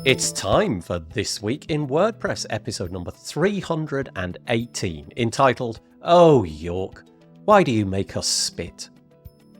It's time for This Week in WordPress, episode number 318, entitled, Oh York, Why Do You Make Us Spit?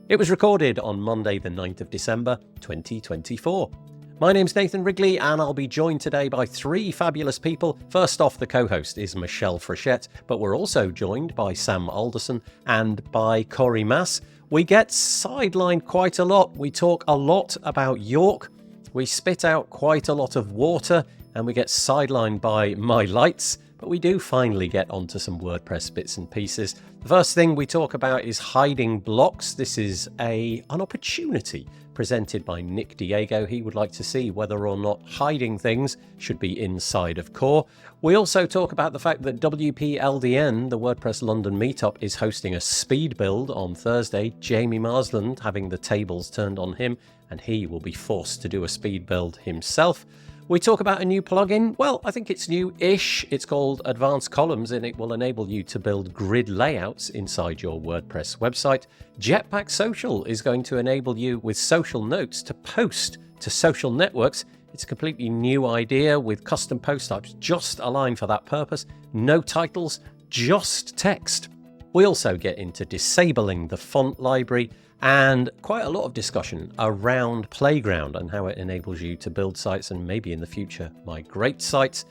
It was recorded on Monday the 9th of December 2024. My name's Nathan Wrigley and I'll be joined today by three fabulous people. First off, the co-host is Michelle Frechette, but we're also joined by Sam Alderson and by Corey Mass. We get sidelined quite a lot. We talk a lot about York. We spit out quite a lot of water and we get sidelined by my lights, but we do finally get onto some WordPress bits and pieces. The first thing we talk about is hiding blocks. This is an opportunity presented by Nick Diego. He would like to see whether or not hiding things should be inside of core. We also talk about the fact that WPLDN, the WordPress London meetup, is hosting a speed build on Thursday. Jamie Marsland having the tables turned on him, and he will be forced to do a speed build himself. We talk about a new plugin. Well, I think it's new-ish. It's called Advanced Columns, and it will enable you to build grid layouts inside your WordPress website. Jetpack Social is going to enable you with social notes to post to social networks. It's a completely new idea with custom post types just aligned for that purpose. No titles, just text. We also get into disabling the font library and quite a lot of discussion around Playground and how it enables you to build sites and maybe in the future migrate sites.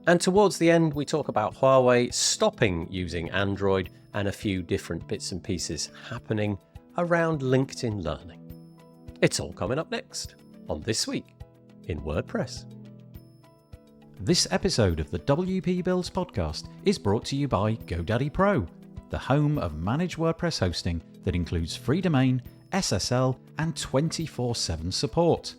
And towards the end, we talk about Huawei stopping using Android and a few different bits and pieces happening around LinkedIn Learning. It's all coming up next on This Week in WordPress. This episode of the WP Builds podcast is brought to you by GoDaddy Pro, the home of managed WordPress hosting that includes free domain, SSL, and 24/7 support.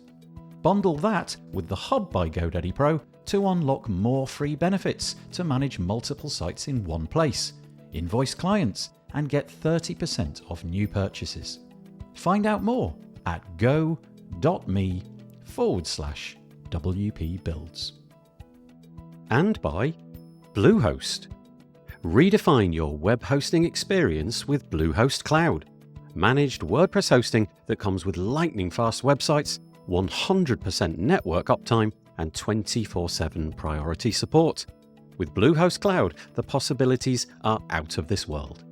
Bundle that with the Hub by GoDaddy Pro to unlock more free benefits to manage multiple sites in one place, invoice clients, and get 30% off new purchases. Find out more at go.me/WP Builds. And by Bluehost. Redefine your web hosting experience with Bluehost Cloud. Managed WordPress hosting that comes with lightning-fast websites, 100% network uptime, and 24/7 priority support. With Bluehost Cloud, the possibilities are out of this world.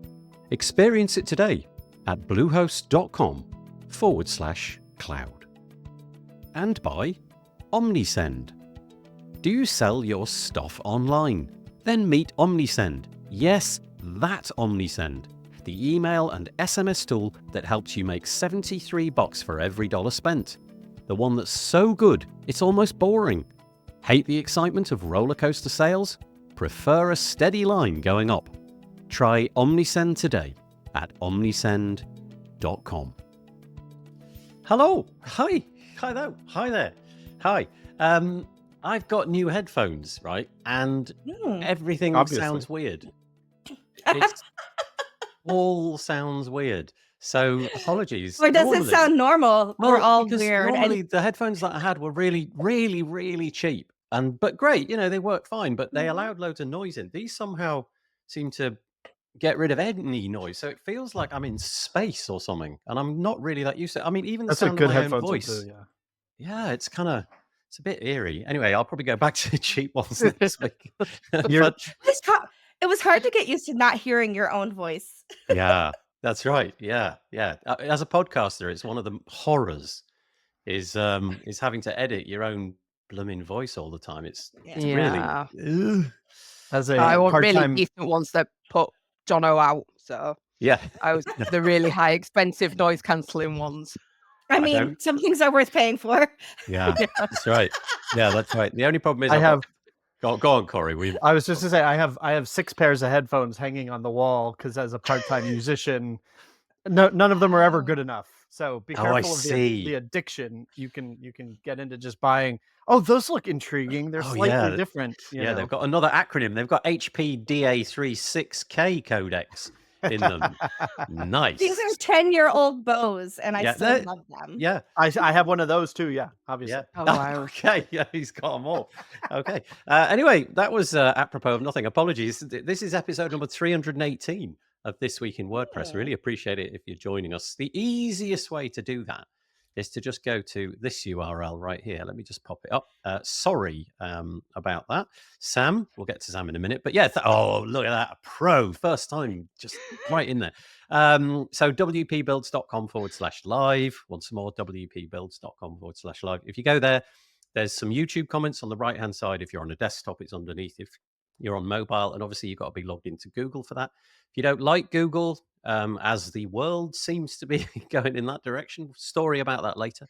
Experience it today at bluehost.com/cloud. And by Omnisend. Do you sell your stuff online? Then meet Omnisend. Yes, that Omnisend. The email and SMS tool that helps you make $73 for every dollar spent. The one that's so good, it's almost boring. Hate the excitement of roller coaster sales? Prefer a steady line going up? Try Omnisend today at omnisend.com. Hello. Hi. Hi there. Hi. I've got new headphones, right? And everything sounds weird. It all sounds weird. So apologies. Or does it sound normal? Well, We're all because weird. normally the headphones that I had were really, really, really cheap. But great, they work fine, but they allowed loads of noise in. These somehow seem to get rid of any noise. So it feels like I'm in space or something. And I'm not really that used to it. I mean, even the sound of my own voice. Yeah, it's a bit eerie. Anyway, I'll probably go back to the cheap ones this week. It was hard to get used to not hearing your own voice. Yeah, that's right. Yeah. As a podcaster, it's one of the horrors is having to edit your own blooming voice all the time. It's really. As a I want part-time... really decent ones that put Jono out. So yeah, I was the really high, expensive noise cancelling ones. I mean, some things are worth paying for. Yeah, that's right. Yeah, that's right. The only problem is Go on, Corey. I was just to say I have 6 pairs of headphones hanging on the wall because as a part-time musician, none of them are ever good enough. So be careful of the addiction. You can get into just buying. Oh, those look intriguing. They're slightly different. They've got another acronym. They've got HPDA36K codecs in them. Nice. These are 10-year-old bows, and I still love them. Yeah, I have one of those too. Yeah, obviously. Yeah. Oh, wow. Okay, yeah, he's got them all. Okay. Anyway, that was apropos of nothing. Apologies. This is episode number 318 of This Week in WordPress. Really appreciate it if you're joining us. The easiest way to do that is to just go to this URL right here. Let me just pop it up. Sorry about that. Sam, we'll get to Sam in a minute. But yeah, oh, look at that. A pro. First time, just right in there. So wpbuilds.com/live. Once more, wpbuilds.com/live. If you go there, there's some YouTube comments on the right-hand side. If you're on a desktop, it's underneath. If you're on mobile, and obviously you've got to be logged into Google for that. If you don't like Google, as the world seems to be going in that direction, story about that later.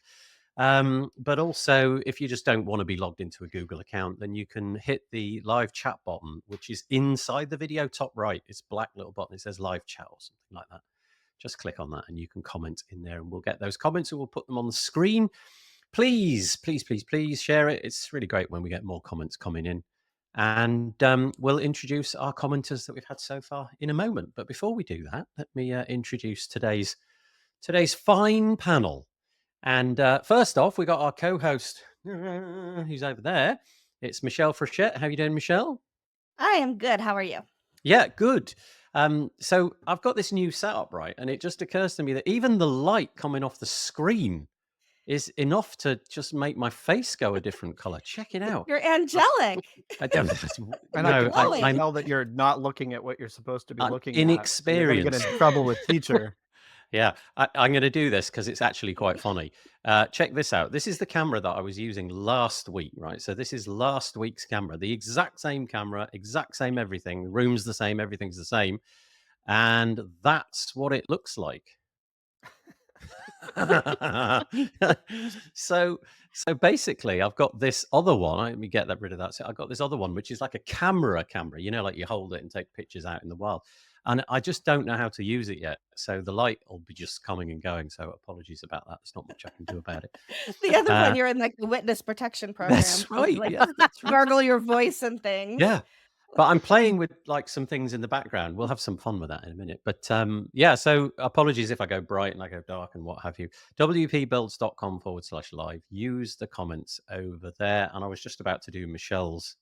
But also, if you just don't want to be logged into a Google account, then you can hit the live chat button, which is inside the video, top right. It's a black little button. It says live chat or something like that. Just click on that and you can comment in there, and we'll get those comments and we'll put them on the screen. Please, please, please, please share it. It's really great when we get more comments coming in. And we'll introduce our commenters that we've had so far in a moment. But before we do that, let me introduce today's fine panel. And first off, we got our co-host, who's over there. It's Michelle Frechette. How are you doing, Michelle? I am good. How are you? Yeah, good. So I've got this new setup, right? And it just occurs to me that even the light coming off the screen is enough to just make my face go a different color. Check it out. You're angelic. I don't and know. I can tell that you're not looking at what you're supposed to be looking inexperienced. at. You're going to get in trouble with teacher. Yeah, I'm going to do this because it's actually quite funny. Check this out. This is the camera that I was using last week, right? So this is last week's camera. The exact same camera, exact same everything. The room's the same, everything's the same. And that's what it looks like. So basically I've got this other one. Let me get rid of that. So I've got this other one, which is like a camera, you know, like you hold it and take pictures out in the wild. And I just don't know how to use it yet. So the light will be just coming and going. So apologies about that. There's not much I can do about it. The other one, you're in like the witness protection program. That's right. Like, Yeah, that's right. gargle your voice and things. Yeah. But I'm playing with like some things in the background. We'll have some fun with that in a minute. But yeah, so apologies if I go bright and I go dark and what have you. wpbuilds.com/live. Use the comments over there. And I was just about to do Michelle's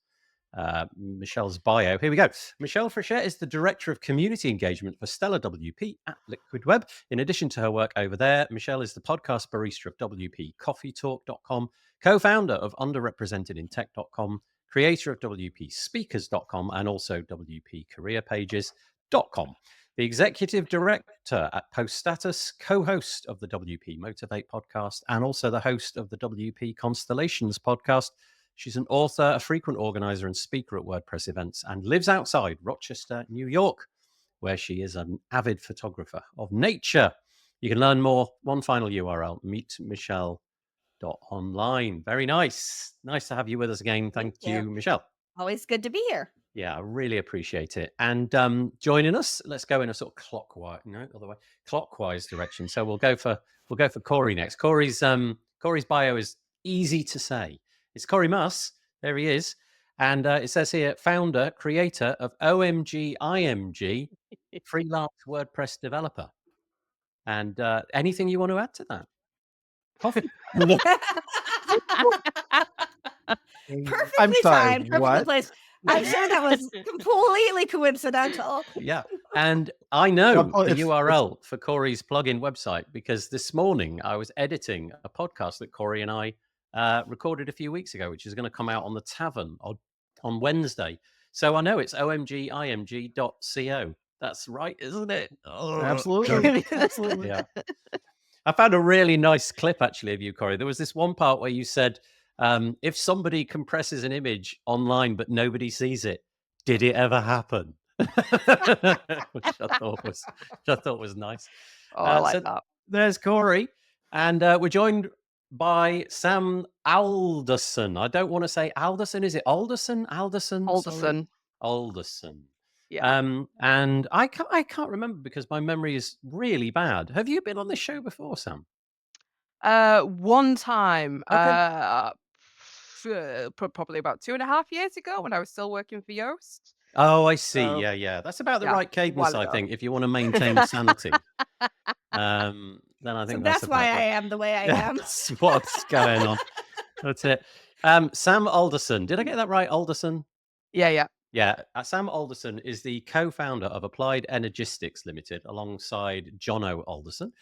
bio. Here we go. Michelle Frechette is the Director of Community Engagement for Stellar WP at Liquid Web. In addition to her work over there, Michelle is the podcast barista of WPCoffeeTalk.com, co-founder of underrepresentedintech.com, creator of WPSpeakers.com, and also WPCareerPages.com. The executive director at Post Status, co-host of the WP Motivate podcast, and also the host of the WP Constellations podcast. She's an author, a frequent organizer and speaker at WordPress events, and lives outside Rochester, New York, where she is an avid photographer of nature. You can learn more. One final URL, meetmichelle.online. Very nice. Nice to have you with us again. Thank you, Michelle. Always good to be here. Yeah, I really appreciate it. And joining us, let's go in a sort of clockwise direction. So we'll go for Corey next. Corey's bio is easy to say. It's Corey Muss. There he is. And it says here, founder, creator of OMG IMG, freelance WordPress developer. And anything you want to add to that? Coffee. Perfectly timed, perfectly placed. I'm sure that was completely coincidental. Yeah. And I know the URL for Corey's plugin website because this morning I was editing a podcast that Corey and I recorded a few weeks ago, which is going to come out on the Tavern on Wednesday. So I know it's omgimg.co. That's right, isn't it? Oh, absolutely. Absolutely. Yeah. I found a really nice clip actually of you, Corey. There was this one part where you said, if somebody compresses an image online but nobody sees it, did it ever happen? Which I thought was nice. Oh, I like that. There's Corey, and we're joined by Sam Alderson. I don't want to say Alderson. Is it Alderson? Alderson. Alderson. Yeah. And I can't remember because my memory is really bad. Have you been on this show before, Sam? One time. Okay. Probably about 2.5 years ago when I was still working for Yoast. Oh, I see. Yeah. That's about the right cadence, I think, if you want to maintain sanity. Then I think that's why I am the way I am. That's what's going on. That's it. Sam Alderson. Did I get that right? Alderson? Yeah. Yeah. Sam Alderson is the co-founder of Applied Energistics Limited alongside Jono Alderson.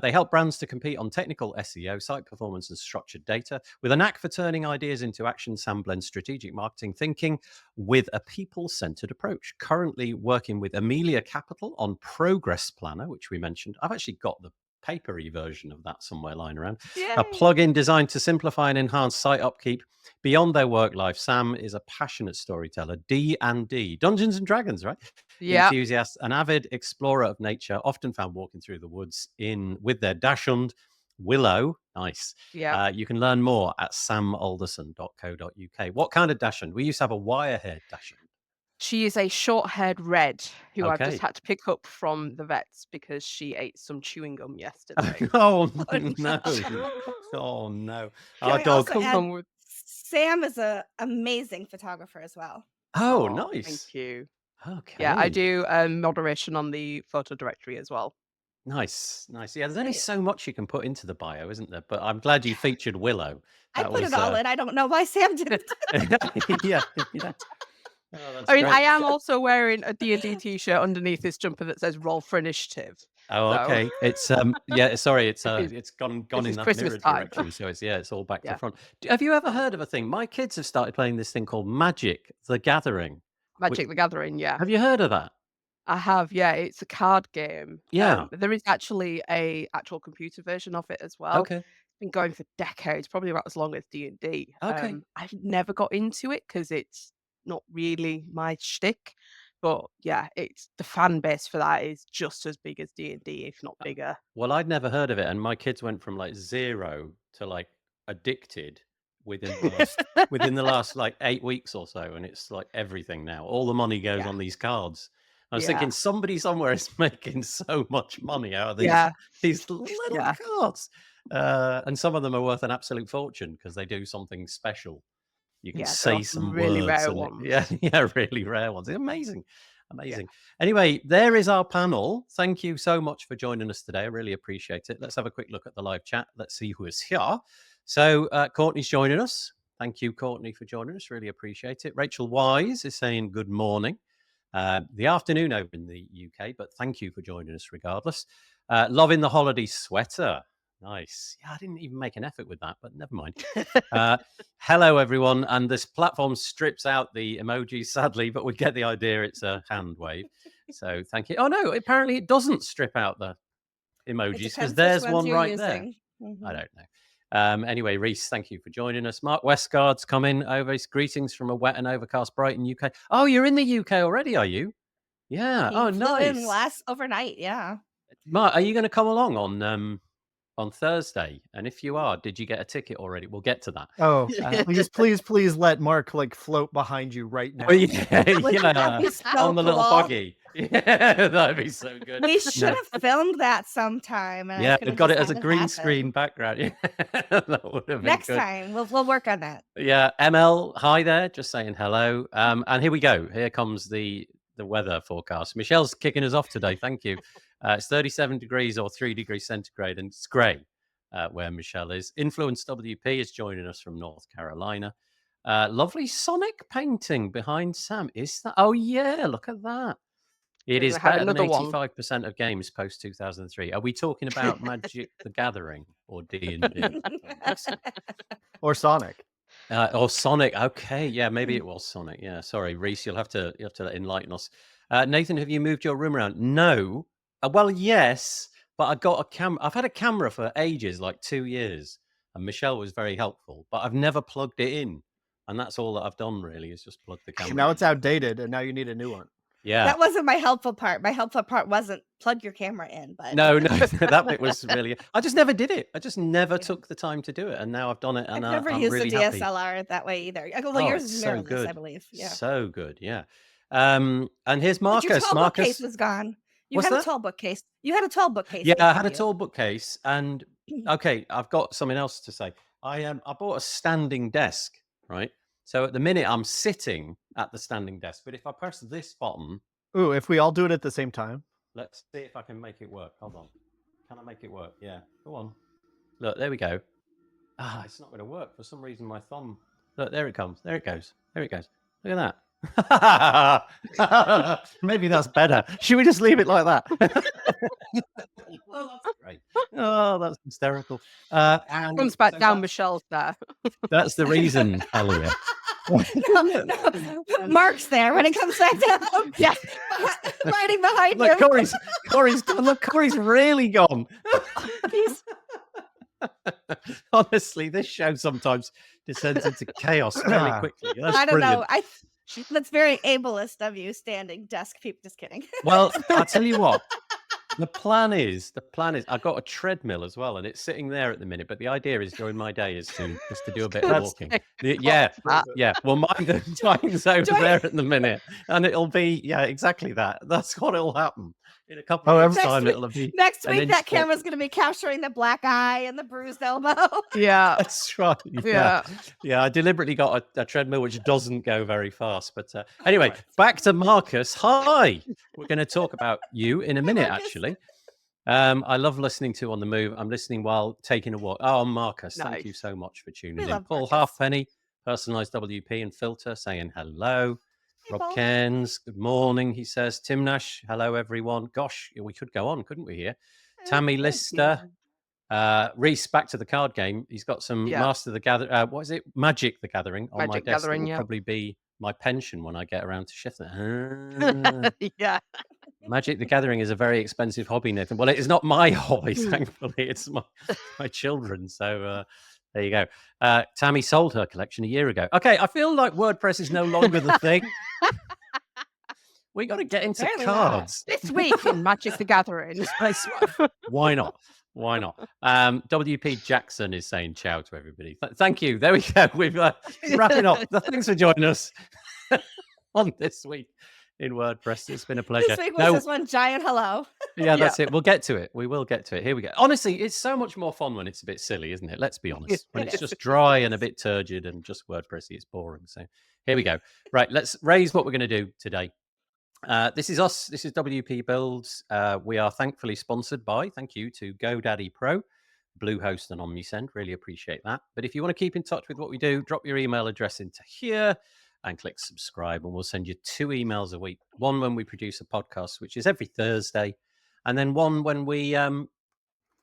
They help brands to compete on technical SEO, site performance, and structured data. With a knack for turning ideas into action, Sam blends strategic marketing thinking with a people-centered approach. Currently working with Amelia Capital on Progress Planner, which we mentioned. I've actually got the papery version of that somewhere lying around. Yay. A plugin designed to simplify and enhance site upkeep beyond their work life. Sam is a passionate storyteller, D&D, Dungeons and Dragons, right? Yeah. Enthusiast, an avid explorer of nature, often found walking through the woods with their dachshund Willow. Nice. Yeah. You can learn more at samalderson.co.uk. What kind of dachshund? We used to have a wire-haired dachshund. She is a short-haired red who I've Okay. just had to pick up from the vets because she ate some chewing gum yesterday. Oh no! Oh no! Can Our I dog. also add, with... Sam is an amazing photographer as well. Oh, Oh, nice. thank you. Okay. Yeah, I do moderation on the photo directory as well. Nice, nice. Yeah, there's only Great. so much you can put into the bio, isn't there? But I'm glad you featured Willow. I That put was, it all in. I don't know why Sam didn't. yeah. Oh, that's I mean, great. I am also wearing a D&D t-shirt underneath this jumper that says "Roll for Initiative." Oh, So okay. It's yeah. Sorry, it's gone this in is that Christmas mirror time. direction. So it's all back to Yeah. front. Have you ever heard of a thing? My kids have started playing this thing called Magic: The Gathering. Magic the Gathering, yeah. Have you heard of that? I have, yeah. It's a card game. Yeah. There is actually a actual computer version of it as well. Okay. It's been going for decades, probably about as long as D&D. Okay. I've never got into it because it's not really my shtick. But yeah, it's the fan base for that is just as big as D&D, if not bigger. Well, I'd never heard of it, and my kids went from like 0 to like addicted within the last like 8 weeks or so, and it's like everything now. All the money goes Yeah. on these cards. I was Yeah. thinking somebody somewhere is making so much money out of Yeah. these little Yeah. cards, and some of them are worth an absolute fortune because they do something special. You can Yeah, there say are some some really words, rare and ones. yeah, really rare ones. Amazing. Anyway, there is our panel. Thank you so much for joining us today. I really appreciate it. Let's have a quick look at the live chat. Let's see who is here. So Courtney's joining us. Thank you, Courtney, for joining us. Really appreciate it. Rachel Wise is saying good morning. The afternoon over in the UK, but thank you for joining us regardless. Loving the holiday sweater. Nice. Yeah, I didn't even make an effort with that, but never mind. Hello, everyone. And this platform strips out the emojis, sadly, but we get the idea. It's a hand wave. So thank you. Oh, no, apparently it doesn't strip out the emojis because there's one right there. I don't know. Anyway, Reese, thank you for joining us. Mark Westgard's coming over. His greetings from a wet and overcast Brighton, UK. Oh, you're in the UK already, are you? Yeah. He flew in Nice. overnight. Yeah. Mark, are you going to come along on Thursday? And if you are, did you get a ticket already? We'll get to that. Oh, please let Mark like float behind you right now. Oh, yeah, That'd be so on the little cool. buggy. Yeah, that'd be so good. We should have filmed that sometime. And Yeah, we've got it as a green screen background. Yeah, that would have been Next good. time, we'll work on that. Yeah, ML, hi there. Just saying hello. And here we go. Here comes the weather forecast. Michelle's kicking us off today. Thank you. It's 37 degrees or 3 degrees centigrade, and it's grey where Michelle is. Influence WP is joining us from North Carolina. Lovely Sonic painting behind Sam. Is that? Oh, yeah, look at that. It is better than 85% of games post 2003. Are we talking about Magic the Gathering or D&D? Or Sonic? Or Sonic. Okay, yeah, maybe it was Sonic. Yeah, sorry, Reese, you'll have to enlighten us. Nathan, have you moved your room around? No. Well, yes, but I got a camera. I've had a camera for ages, like 2 years, and Michelle was very helpful. But I've never plugged it in, and that's all that I've done really is just plug the camera. Now it's outdated, and now you need a new one. Yeah, that wasn't my helpful part. My helpful part wasn't plug your camera in, but no, that bit was really. I just never did it. I just never took the time to do it, and now I've done it, and I've never I'm used really a happy. DSLR that way either. Well, yours is so mirrorless, good. I believe. Yeah, So good. Yeah. And here's but your Marcus. tall Marcus bookcase was gone. You What's had a that? tall bookcase. You had a tall bookcase. Yeah, I had a tall bookcase, and okay, I've got something else to say. I bought a standing desk, right? So at the minute I'm sitting at the standing desk, but if I press this button, Ooh, if we all do it at the same time. let's see if I can make it work. Hold on. Can I make it work? Yeah. Go on. Look, there we go. It's not going to work for some reason. My thumb. Look, there it comes. There it goes. There it goes. Look at that. Maybe that's better. Should we just leave it like that? Well, that's great. Oh, that's hysterical. And Comes back so down Michelle's there. that's the reason, Elliot. No, Mark's there when it comes back down. Yes. Riding behind Look, him. Corey's gone. Look, Corey's really gone. He's- Honestly, this show sometimes descends into chaos fairly quickly. That's I don't brilliant. know. That's very ableist of you, standing desk people. Just kidding. Well, I'll tell you what. The plan is I've got a treadmill as well, and it's sitting there at the minute. But the idea is during my day is to do a bit of walking. Yeah. Well, mine's over there at the minute, and it'll be exactly that. That's what it'll happen in a couple of weeks' time. It'll be next week. That camera's going to be capturing the black eye and the bruised elbow. Yeah, that's right. Yeah. I deliberately got a treadmill which doesn't go very fast. But anyway, back to Marcus. Hi. We're going to talk about you in a minute, actually. I love listening to On the Move. I'm listening while taking a walk. Oh, Marcus, thank you so much for tuning in. Paul Halfpenny, Personalized WP and Filter, saying hello. Hey, Rob Paul. Cairns, good morning, he says. Tim Nash, hello, everyone. Gosh, we could go on, couldn't we, here? Tammy Lister. Reese, back to the card game. He's got some Master the Gathering. What is it? Magic the Gathering on my desk. It will probably be my pension when I get around to shift it. Yeah. Magic the Gathering is a very expensive hobby, Nathan. Well, it is not my hobby, thankfully. It's my children. So there you go. Tammy sold her collection a year ago. Okay, I feel like WordPress is no longer the thing. We got to get into cards. This week in Magic the Gathering. Why not? Why not? WP Jackson is saying ciao to everybody. Thank you. There we go. We've wrapping up. Thanks for joining us on this week in WordPress. It's been a pleasure. This week was just one giant hello. Yeah, that's it. We'll get to it. We will get to it. Here we go. Honestly, it's so much more fun when it's a bit silly, isn't it? Let's be honest. When it's just dry and a bit turgid and just WordPressy, it's boring. So here we go. Right, let's raise what we're going to do today. This is us. This is WP Builds. We are thankfully sponsored by, thank you to GoDaddy Pro, Bluehost and OmniSend. Really appreciate that. But if you want to keep in touch with what we do, drop your email address into here and click subscribe, and we'll send you 2 emails a week. One when we produce a podcast, which is every Thursday, and then one when we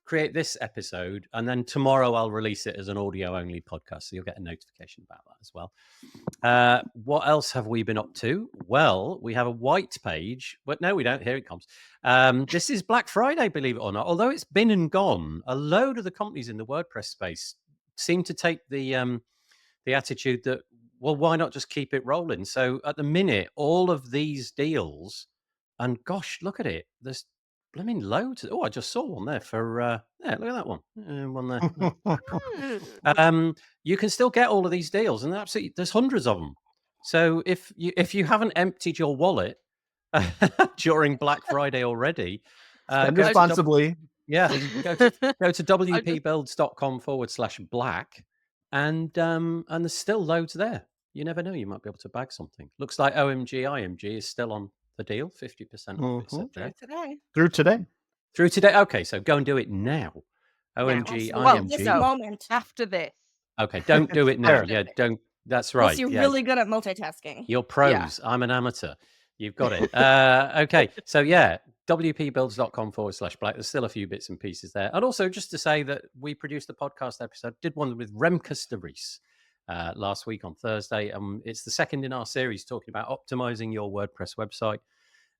create this episode, and then tomorrow I'll release it as an audio-only podcast, so you'll get a notification about that as well. What else have we been up to? Well, we have a white page, but no, we don't. Here it comes. This is Black Friday, believe it or not. Although it's been and gone, a load of the companies in the WordPress space seem to take the attitude that, well, why not just keep it rolling? So at the minute, all of these deals, and gosh, look at it. There's blooming loads. Oh, I just saw one there for, look at that one. One there. You can still get all of these deals, and there's hundreds of them. So if you haven't emptied your wallet during Black Friday already, spend responsibly. Go to wpbuilds.com/black, and there's still loads there. You never know, you might be able to bag something. Looks like OMG IMG is still on the deal, 50% off. Through today. Okay, so go and do it now. OMG IMG. This moment after this. Okay, don't do it now. Yeah, don't. That's right. You're really good at multitasking. You're pros. Yeah. I'm an amateur. You've got it. Okay, so yeah, wpbuilds.com/black. There's still a few bits and pieces there. And also just to say that we produced a podcast episode, did one with Remkes de Vries last week on Thursday. It's the second in our series talking about optimizing your WordPress website.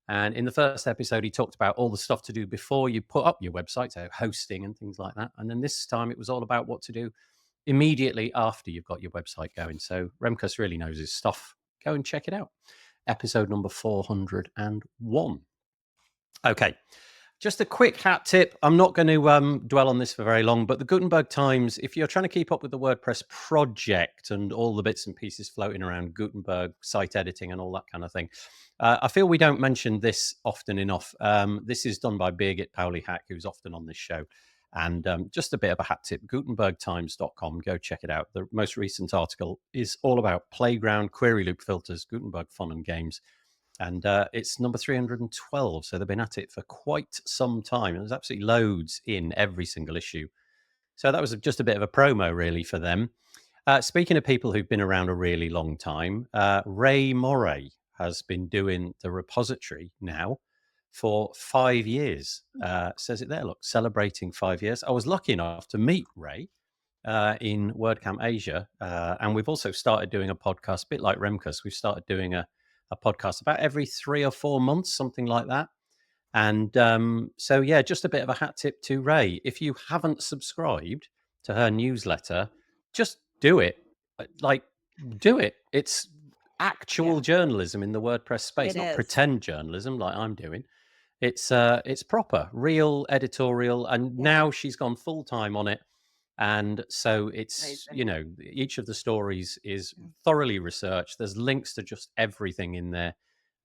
And in the first episode, he talked about all the stuff to do before you put up your website, so hosting and things like that. And then this time it was all about what to do immediately after you've got your website going. So Remkes really knows his stuff. Go and check it out. Episode number 401. Okay. Just a quick hat tip. I'm not going to dwell on this for very long, but the Gutenberg Times, if you're trying to keep up with the WordPress project and all the bits and pieces floating around Gutenberg, site editing and all that kind of thing, I feel we don't mention this often enough. This is done by Birgit Pauli-Hack, who's often on this show. And just a bit of a hat tip, gutenbergtimes.com. Go check it out. The most recent article is all about playground query loop filters, Gutenberg fun and games. And it's number 312. So they've been at it for quite some time. There's absolutely loads in every single issue. So that was just a bit of a promo, really, for them. Speaking of people who've been around a really long time, Ray Moray has been doing the repository now for 5 years. Says it there, look, celebrating 5 years. I was lucky enough to meet Ray in WordCamp Asia. And we've also started doing a podcast, a bit like Remkus. We've started doing a podcast about every 3 or 4 months, something like that. And so, yeah, just a bit of a hat tip to Ray. If you haven't subscribed to her newsletter, just do it. Like, do it. It's actual journalism in the WordPress space, not pretend journalism like I'm doing. It's proper, real editorial. And now she's gone full time on it. And so it's, each of the stories is thoroughly researched. There's links to just everything in there.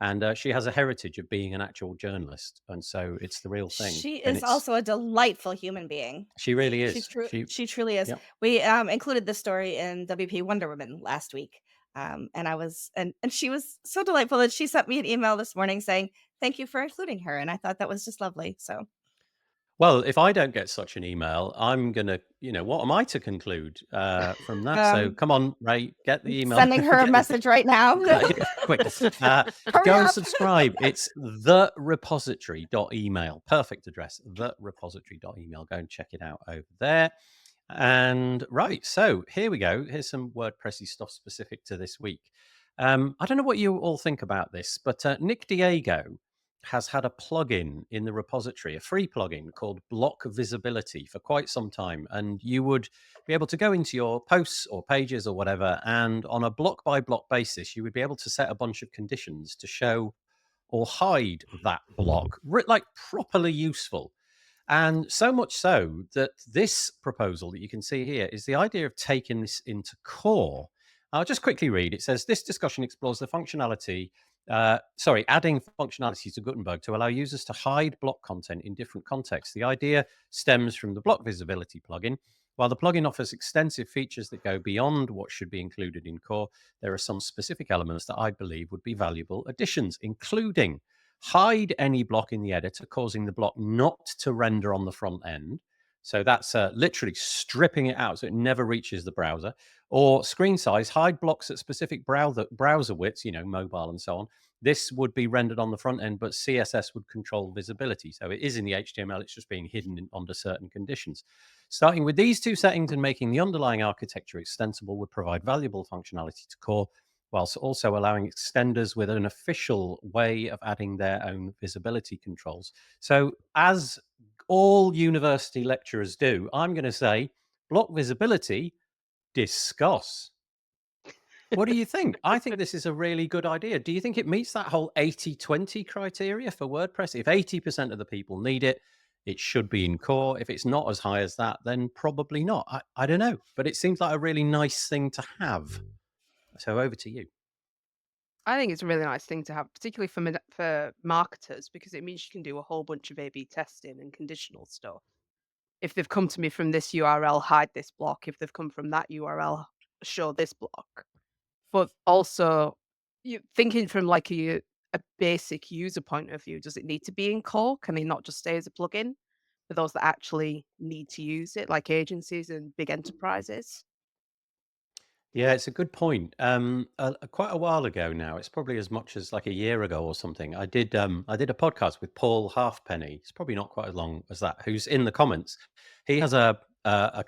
And she has a heritage of being an actual journalist. And so it's the real thing. She is also a delightful human being. She really is. She truly is. Yep. We included this story in WP Wonder Woman last week. And she was so delightful that she sent me an email this morning saying, thank you for including her. And I thought that was just lovely. So. Well, if I don't get such an email, I'm going to, what am I to conclude from that? So come on, Ray, get the email. Sending her a message right now. Quick. Go and subscribe. It's therepository.email. Perfect address, therepository.email. Go and check it out over there. And right, so here we go. Here's some WordPressy stuff specific to this week. I don't know what you all think about this, but Nick Diego has had a plugin in the repository, a free plugin called Block Visibility for quite some time. And you would be able to go into your posts or pages or whatever, and on a block by block basis, you would be able to set a bunch of conditions to show or hide that block, like properly useful. And so much so that this proposal that you can see here is the idea of taking this into core. I'll just quickly read. It says, this discussion explores the functionality adding functionality to Gutenberg to allow users to hide block content in different contexts. The idea stems from the block visibility plugin. While the plugin offers extensive features that go beyond what should be included in core, there are some specific elements that I believe would be valuable additions, including hide any block in the editor, causing the block not to render on the front end. So that's literally stripping it out so it never reaches the browser. Or screen size, hide blocks at specific browser widths, mobile and so on. This would be rendered on the front end, but CSS would control visibility. So it is in the HTML, it's just being hidden under certain conditions. Starting with these two settings and making the underlying architecture extensible would provide valuable functionality to core, whilst also allowing extenders with an official way of adding their own visibility controls. So as all university lecturers do, I'm going to say block visibility, discuss. What do you think? I think this is a really good idea. Do you think it meets that whole 80-20 criteria for WordPress? If 80% of the people need it, it should be in core. If it's not as high as that, then probably not. I don't know, but it seems like a really nice thing to have. So over to you. I think it's a really nice thing to have, particularly for marketers, because it means you can do a whole bunch of A/B testing and conditional stuff. If they've come to me from this URL, hide this block. If they've come from that URL, show this block. But also, you thinking from like a basic user point of view, does it need to be in core? Can it not just stay as a plugin for those that actually need to use it, like agencies and big enterprises? Yeah, it's a good point. Quite a while ago now, it's probably as much as like a year ago or something. I did a podcast with Paul Halfpenny. It's probably not quite as long as that. Who's in the comments? He has a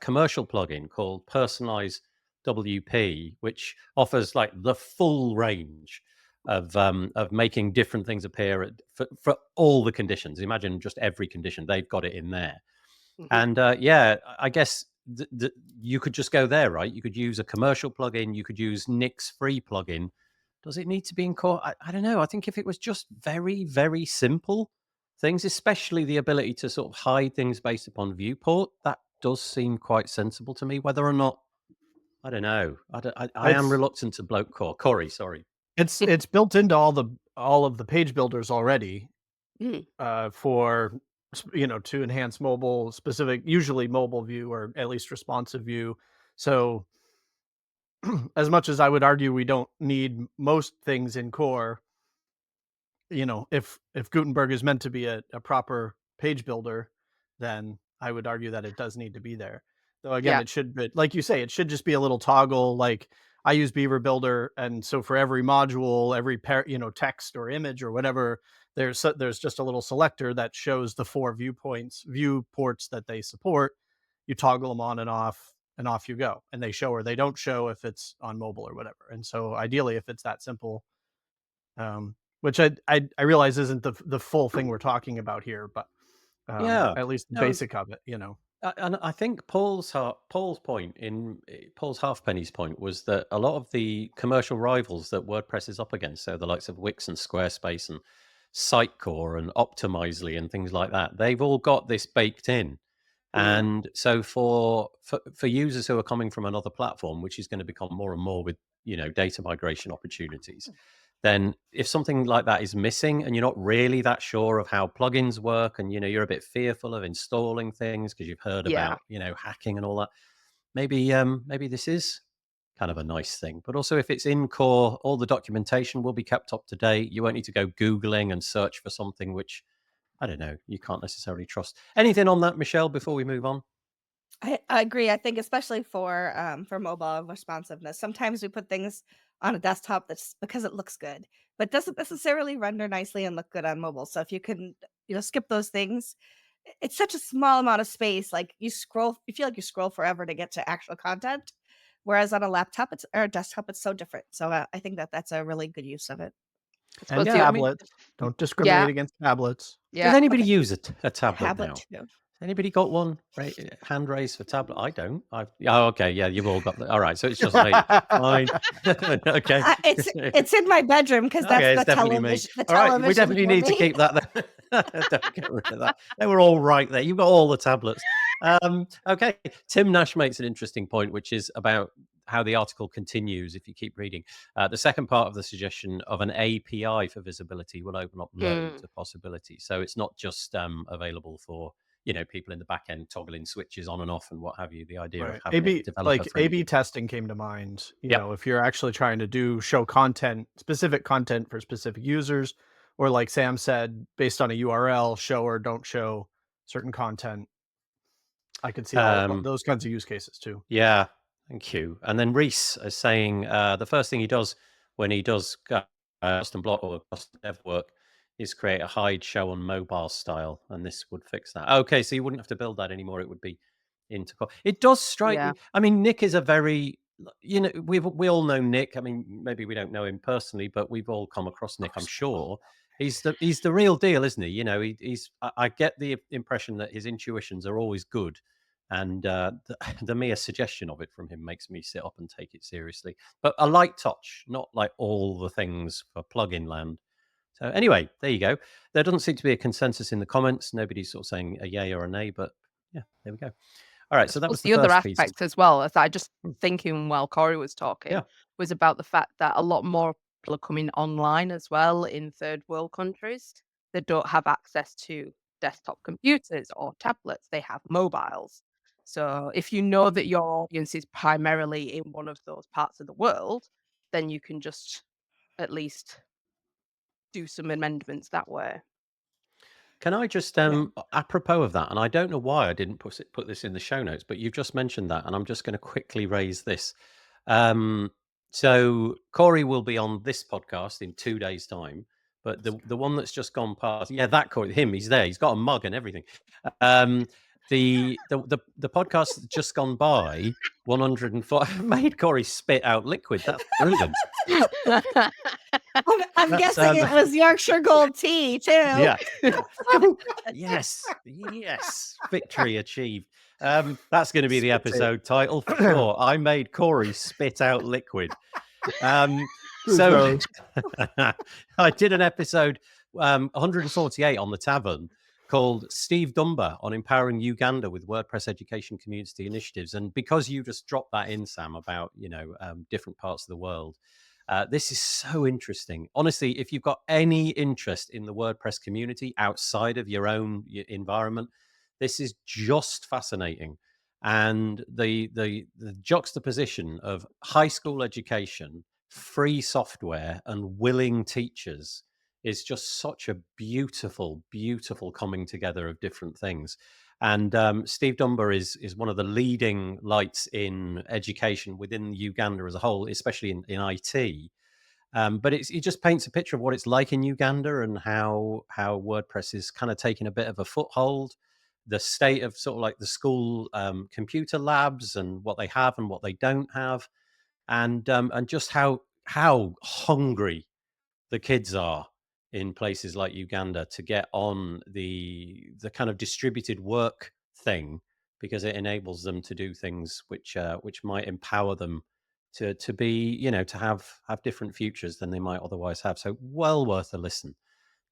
commercial plugin called Personalize WP, which offers like the full range of making different things appear for all the conditions. Imagine just every condition, they've got it in there. And I guess you could just go there, right? You could use a commercial plugin. You could use Nick's free plugin. Does it need to be in core? I don't know. I think if it was just very, very simple things, especially the ability to sort of hide things based upon viewport, that does seem quite sensible to me. Whether or not, I don't know. I am reluctant to bloke core. Corey, sorry. It's built into all of the page builders already for to enhance mobile specific, usually mobile view or at least responsive view. So as much as I would argue we don't need most things in core, if Gutenberg is meant to be a proper page builder, then I would argue that it does need to be there. Though again, it should, like you say, it should just be a little toggle. Like I use Beaver Builder, and so for every module, every text or image or whatever, there's just a little selector that shows the 4 viewports that they support. You toggle them on and off you go, and they show or they don't show if it's on mobile or whatever. And so ideally, if it's that simple, which I realize isn't the full thing we're talking about here, but at least the basic of it, And I think Paul's Halfpenny's point was that a lot of the commercial rivals that WordPress is up against, so the likes of Wix and Squarespace and Sitecore and Optimizely and things like that, they've all got this baked in. And so for users who are coming from another platform, which is going to become more and more with data migration opportunities, then if something like that is missing and you're not really that sure of how plugins work, and you're a bit fearful of installing things because you've heard about hacking and all that, maybe this is kind of a nice thing. But also, if it's in core, all the documentation will be kept up to date. You won't need to go Googling and search for something which, I don't know, you can't necessarily trust. Anything on that, Michelle, before we move on? I agree. I think especially for mobile responsiveness, sometimes we put things on a desktop that's because it looks good, but doesn't necessarily render nicely and look good on mobile. So if you can, skip those things, it's such a small amount of space. Like you feel like you scroll forever to get to actual content, whereas on a laptop or a desktop, it's so different. So I think that's a really good use of it. And tablets. Don't discriminate against tablets. Does anybody use a tablet now? Too. Anybody got one? Right, hand raised for tablet. I don't. Okay, yeah, you've all got that. All right, so it's just me. Fine. Okay. It's in my bedroom because that's the television. All right, we definitely need to keep that there. Don't get rid of that. They were all right there. You've got all the tablets. Okay, Tim Nash makes an interesting point, which is about how the article continues if you keep reading. The second part of the suggestion of an API for visibility will open up loads of possibilities. So it's not just available for people in the back end toggling switches on and off and what have you. The idea of having A/B testing came to mind. You know, if you're actually trying to show specific content for specific users, or like Sam said, based on a URL, show or don't show certain content. I could see all those kinds of use cases too. Yeah, thank you. And then Reese is saying the first thing he does when he does custom block or custom dev work is create a hide show on mobile style, and this would fix that. Okay, so you wouldn't have to build that anymore. It would be into. It does strike me. I mean, Nick is a very, we all know Nick. I mean, maybe we don't know him personally, but we've all come across Nick, I'm sure. He's the real deal, isn't he? I get the impression that his intuitions are always good. And the mere suggestion of it from him makes me sit up and take it seriously. But a light touch, not like all the things for plugin land. So anyway, there you go. There doesn't seem to be a consensus in the comments. Nobody's sort of saying a yay or a nay, but yeah, there we go. All right, so that was the other first aspect piece. as well. As I just thinking while Corey was talking, was about the fact that a lot more people are coming online as well in third world countries that don't have access to desktop computers or tablets. They have mobiles. So if you know that your audience is primarily in one of those parts of the world, then you can just at least do some amendments that way. Can I just, apropos of that, and I don't know why I didn't put this in the show notes, but you've just mentioned that, and I'm just going to quickly raise this. So Corey will be on this podcast in 2 days' time, but the one that's just gone past, that Corey, he's there, he's got a mug and everything. The podcast that's just gone by, 104, made Corey spit out liquid. That's brilliant. I'm guessing it was Yorkshire Gold tea too. Yeah. Yes. Victory achieved. That's going to be the episode title for sure. I made Corey spit out liquid. So I did an episode 148 on the Tavern called Steve Dunbar on empowering Uganda with WordPress education community initiatives. And because you just dropped that in, Sam, about different parts of the world, this is so interesting. Honestly, if you've got any interest in the WordPress community outside of your own environment, this is just fascinating. And the juxtaposition of high school education, free software, and willing teachers is just such a beautiful, beautiful coming together of different things. And Steve Dunbar is one of the leading lights in education within Uganda as a whole, especially in IT. But it just paints a picture of what it's like in Uganda and how WordPress is kind of taking a bit of a foothold, the state of sort of like the school computer labs and what they have and what they don't have, and just how hungry the kids are in places like Uganda to get on the kind of distributed work thing, because it enables them to do things which might empower them to be, to have different futures than they might otherwise have. So well worth a listen.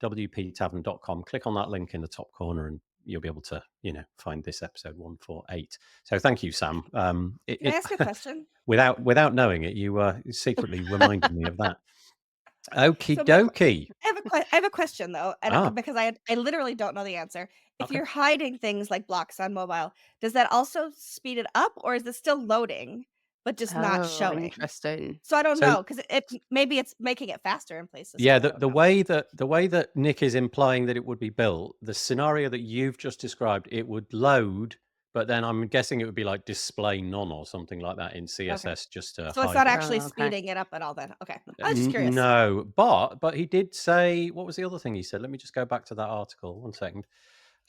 wptavern.com. Click on that link in the top corner and you'll be able to, find this episode 148. So thank you, Sam. Can I ask a question? without knowing it, you secretly reminded me of that. Okie So dokie. I have a question though, and because I literally don't know the answer. If Okay. you're hiding things like blocks on mobile, does that also speed it up, or is it still loading but just not showing? Interesting. So I don't know, because maybe it's making it faster in places. Yeah, the way that Nick is implying that it would be built, the scenario that you've just described, it would load, but then I'm guessing it would be like display none or something like that in CSS just to So it's hide not it. actually speeding it up at all then. Okay. I was just curious. No, but he did say, what was the other thing he said? Let me just go back to that article. 1 second.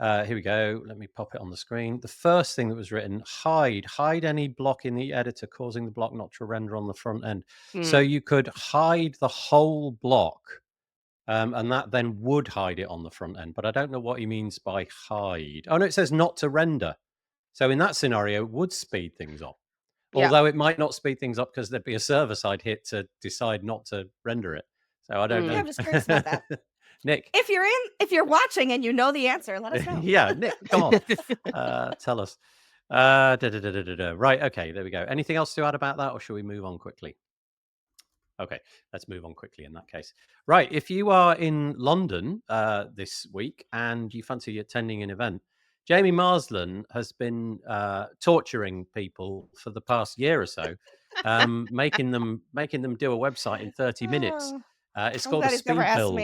Here we go. Let me pop it on the screen. The first thing that was written: hide any block in the editor causing the block not to render on the front end. So you could hide the whole block, and that then would hide it on the front end. But I don't know what he means by hide. Oh no, it says not to render. So in that scenario, it would speed things up. Yeah. Although it might not speed things up because there'd be a server-side hit to decide not to render it. So I don't know. Yeah, I'm just curious about that. Nick, if you're watching and you know the answer, let us know. yeah, Nick, come on, tell us. Right, okay, there we go. Anything else to add about that, or shall we move on quickly? Okay, let's move on quickly in that case. Right, if you are in London this week and you fancy attending an event, Jamie Marsland has been torturing people for the past year or so, making them do a website in 30 minutes. It's called a speed build.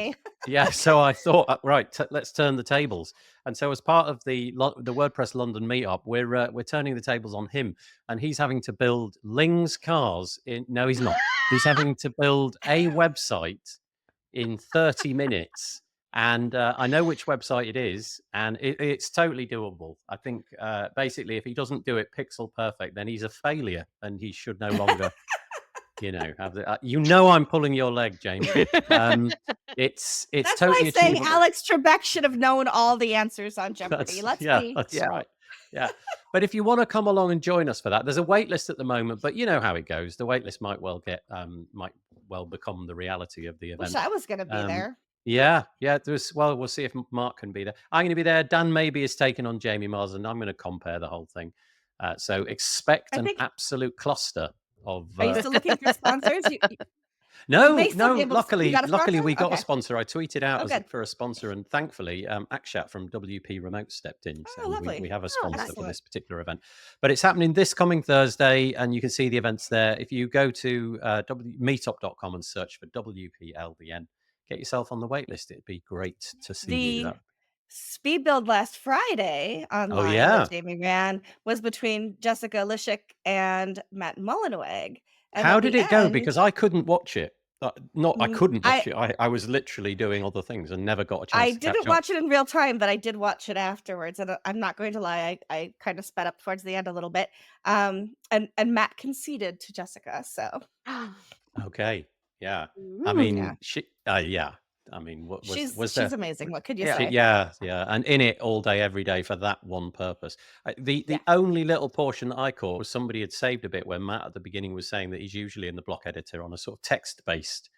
Yeah, so I thought, right, let's turn the tables. And so as part of the WordPress London meetup, we're turning the tables on him, and he's having to build Ling's cars in. No, he's not. He's having to build a website in 30 minutes. And I know which website it is, and it's totally doable. I think basically, if he doesn't do it pixel perfect, then he's a failure, and he should no longer, have the. I'm pulling your leg, James. It's that's totally like saying achievable. Alex Trebek should have known all the answers on Jeopardy. That's right. Yeah, but if you want to come along and join us for that, there's a wait list at the moment, but you know how it goes. The wait list might well become the reality of the event. Wish I was going to be there. Yeah. We'll see if Mark can be there. I'm going to be there. Dan maybe is taking on Jamie Marsland. I'm going to compare the whole thing. So expect an absolute cluster of. Are you still looking for sponsors? No. Luckily, we got a sponsor. I tweeted out for a sponsor, and thankfully, Akshat from WP Remote stepped in. So we have a sponsor for this particular event. But it's happening this coming Thursday, and you can see the events there. If you go to meetup.com and search for WPLBN, get yourself on the wait list. It'd be great to see you. Speed build last Friday online that Jamie ran was between Jessica Lishik and Matt Mullenweg. How did it go? Because I couldn't watch it. I couldn't watch it. I was literally doing other things and never got a chance. I didn't watch it in real time, but I did watch it afterwards. And I'm not going to lie, I kind of sped up towards the end a little bit. And Matt conceded to Jessica. So okay, yeah. I mean, she's amazing. What could you say? Yeah, and in it all day, every day for that one purpose. The only little portion that I caught was somebody had saved a bit where Matt at the beginning was saying that he's usually in the block editor on a sort of text-based.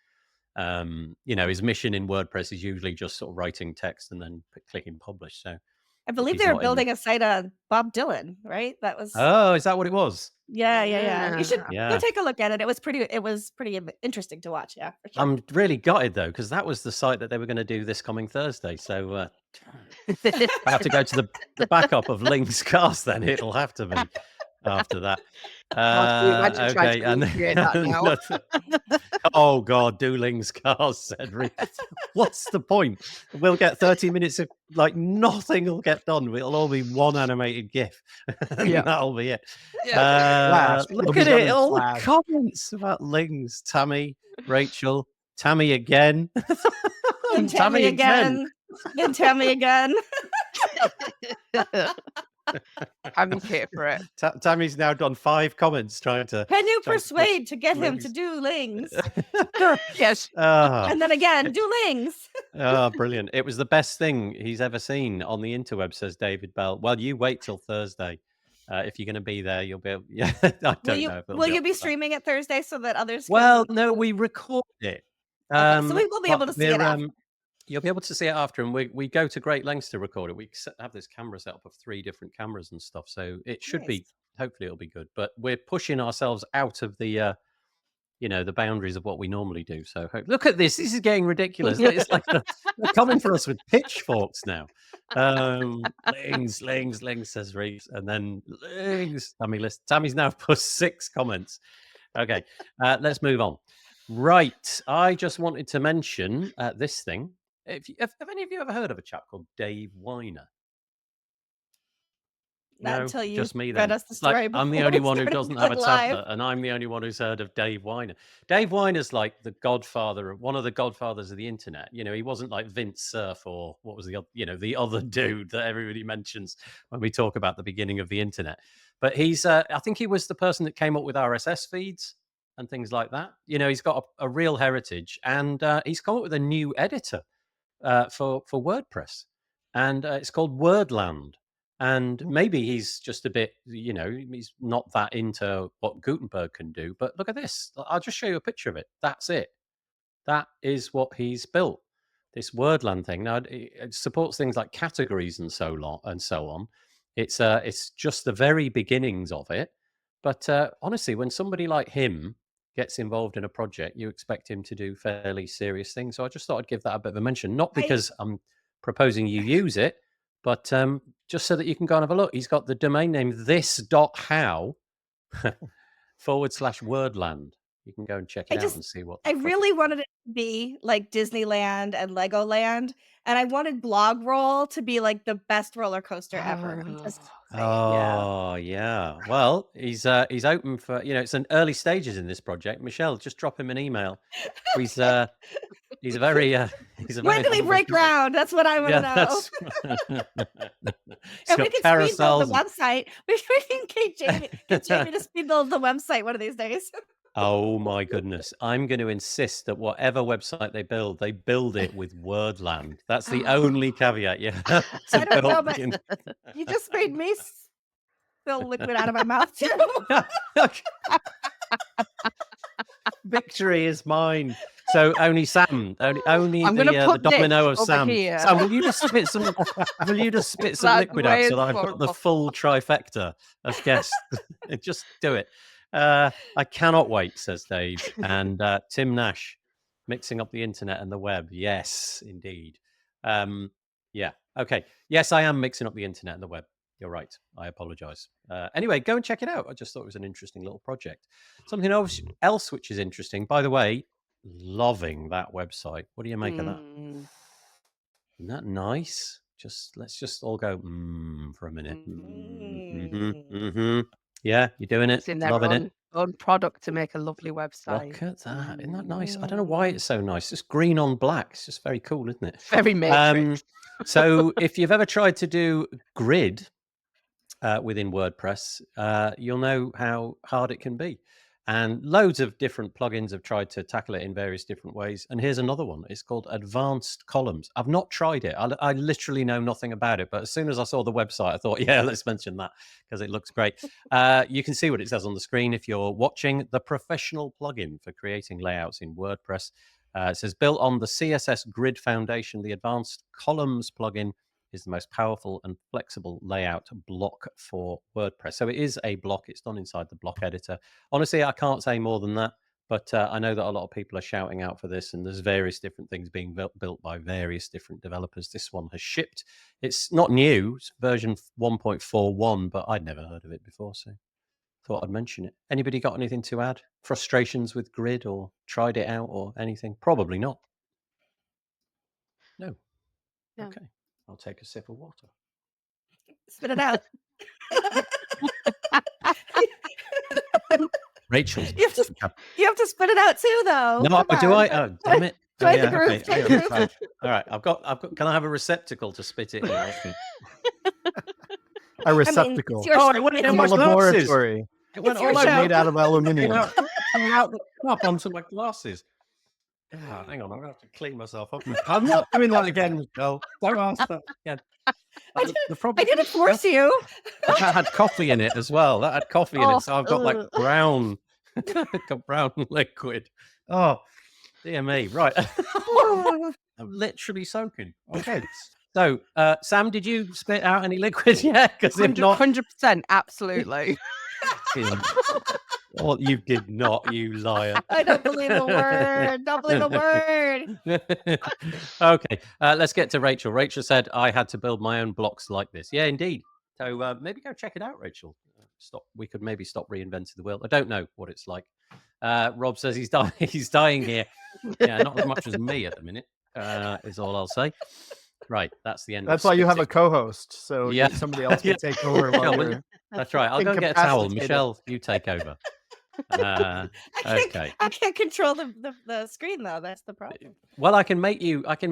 His mission in WordPress is usually just sort of writing text and then clicking publish. So I believe they were building a site on Bob Dylan, right? That was. Oh, is that what it was? Yeah. You should go take a look at it. It was pretty interesting to watch. Yeah, for sure. I'm really gutted though, because that was the site that they were going to do this coming Thursday. So I have to go to the backup of Ling's cast. Then it'll have to be after that. Okay, and Oh God, Dooling's cars, said Reed. What's the point? We'll get 30 minutes of like nothing will get done. It'll all be one animated GIF. Yeah. That'll be it. Flash. It'll Look be at done it, in all the Flash. comments about Lings. Tammy, Rachel, Tammy again. And Tammy again. And Tammy again. Advocate for it. Tammy's now done 5 comments trying to. Can you persuade to get him to do Lings? Yes. And then again, do Lings. Oh, brilliant. It was the best thing he's ever seen on the interweb, says David Bell. Well, you wait till Thursday. If you're going to be there, you'll be able... Yeah, I don't know. Will you be streaming it Thursday so that others Well, can... no, we record it. Okay, so we will be able to see it after. You'll be able to see it after, and we go to great lengths to record it. We have this camera set up of 3 different cameras and stuff, so it should be, hopefully it'll be good. But we're pushing ourselves out of the, the boundaries of what we normally do. So look at this. This is getting ridiculous. It's like they're coming for us with pitchforks now. Lings, says Reeves. And then Lings. Tammy's now put 6 comments. Okay, let's move on. Right. I just wanted to mention this thing. Have any of you ever heard of a chap called Dave Wiener? Not until you just me read then. us the story. I'm the only one who doesn't have a tablet, and I'm the only one who's heard of Dave Wiener. Dave Weiner's like the godfather, one of the godfathers of the internet. He wasn't like Vince Cerf or what was the other dude that everybody mentions when we talk about the beginning of the internet. But he's, I think he was the person that came up with RSS feeds and things like that. He's got a real heritage, and he's come up with a new editor for WordPress, and it's called WordLand. And maybe he's just a bit, he's not that into what Gutenberg can do. But look at this. I'll just show you a picture of it. That's it. That is what he's built, this WordLand thing. Now, it supports things like categories and so on. It's just the very beginnings of it. But honestly, when somebody like him gets involved in a project, you expect him to do fairly serious things. So I just thought I'd give that a bit of a mention, not because I'm proposing you use it, but just so that you can go and have a look. He's got the domain name this.how /Wordland. You can go and check it out and see what. I really wanted it to be like Disneyland and Legoland, and I wanted Blog Roll to be like the best roller coaster ever. Yeah. Well, he's open for it's an early stages in this project. Michelle, just drop him an email. He's a very when do we break ground? That's what I want to know. And we can speed build the website. We can get Jamie to speed build the website one of these days. Oh my goodness. I'm going to insist that whatever website they build it with WordLand. That's the only caveat you have to I don't know, but you just made me spill liquid out of my mouth too. Victory is mine. So only Sam, only the domino of Sam. Here. Sam, will you just spit some liquid out so that I've got the full trifecta of guests? Just do it. I cannot wait, says Dave. And Tim Nash, mixing up the internet and the web. Yes, indeed. Yeah. Okay. Yes, I am mixing up the internet and the web. You're right. I apologize. Anyway, go and check it out. I just thought it was an interesting little project. Something else which is interesting, by the way, loving that website. What do you make of that? Isn't that nice? Let's just all go for a minute. Yeah, you're doing it. Loving it. Own product to make a lovely website. Look at that. Isn't that nice? I don't know why it's so nice. It's green on black. It's just very cool, isn't it? Very Matrix. So if you've ever tried to do grid within WordPress, you'll know how hard it can be. And loads of different plugins have tried to tackle it in various different ways. And here's another one. It's called Advanced Columns. I've not tried it. I literally know nothing about it. But as soon as I saw the website, I thought, yeah, let's mention that because it looks great. You can see what it says on the screen if you're watching. The professional plugin for creating layouts in WordPress. It says, built on the CSS Grid Foundation, the Advanced Columns plugin is the most powerful and flexible layout block for WordPress. So it is a block. It's done inside the block editor. Honestly, I can't say more than that, but I know that a lot of people are shouting out for this, and there's various different things being built by various different developers. This one has shipped. It's not new. It's version 1.41, but I'd never heard of it before. So thought I'd mention it. Anybody got anything to add? Frustrations with Grid or tried it out or anything? Probably not. No. No. Okay. I'll take a sip of water. Spit it out. Rachel. You have to spit it out too, though. No, Come do on. I? Oh, damn it. Join the group. Join the group. Right. All right. I've got. Can I have a receptacle to spit it in? A receptacle. It's your Oh, it went it's in in your- the my glasses. laboratory. It went It's your all show. over Made out of aluminium. coming out the cup onto my glasses. Ah, hang on, I'm gonna have to clean myself up. I'm not doing that again, Michelle. Don't ask that again. The problem I didn't force you. that had coffee in it as well. That had coffee in Oh, it, so I've got like ugh. brown, brown liquid. Oh, dear me. Right, I'm literally soaking. Okay. So, Sam, did you spit out any liquid yet? Because if not, 100%, absolutely. well, you did not, you liar. I don't believe a word. Don't believe a word. Okay, let's get to Rachel. Rachel said, I had to build my own blocks like this. Yeah, indeed. So maybe go check it out, Rachel. We could maybe stop reinventing the wheel. I don't know what it's like. Rob says he's dying. He's dying here. Yeah, not as much as me at the minute, is all I'll say. Right, that's the end. That's of why you have a spitting. co-host, so Yeah. somebody else can Yeah. take over. Yeah, While well, you're... That's right. I'll go and get a towel. Incapacitated. Michelle, you take over. Okay. I can't control the screen though. That's the problem. Well, I can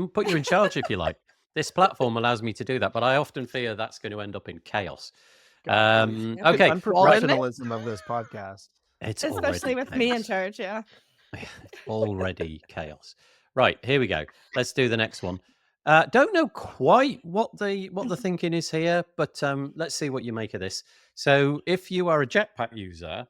put you in charge if you like. This platform allows me to do that, but I often fear that's going to end up in chaos. The Okay, unprofessionalism of this podcast. it's Especially already with me in chaos. charge. Yeah. Already chaos. Right, here we go. Let's do the next one. Don't know quite what the thinking is here, but let's see what you make of this. So, if you are a Jetpack user,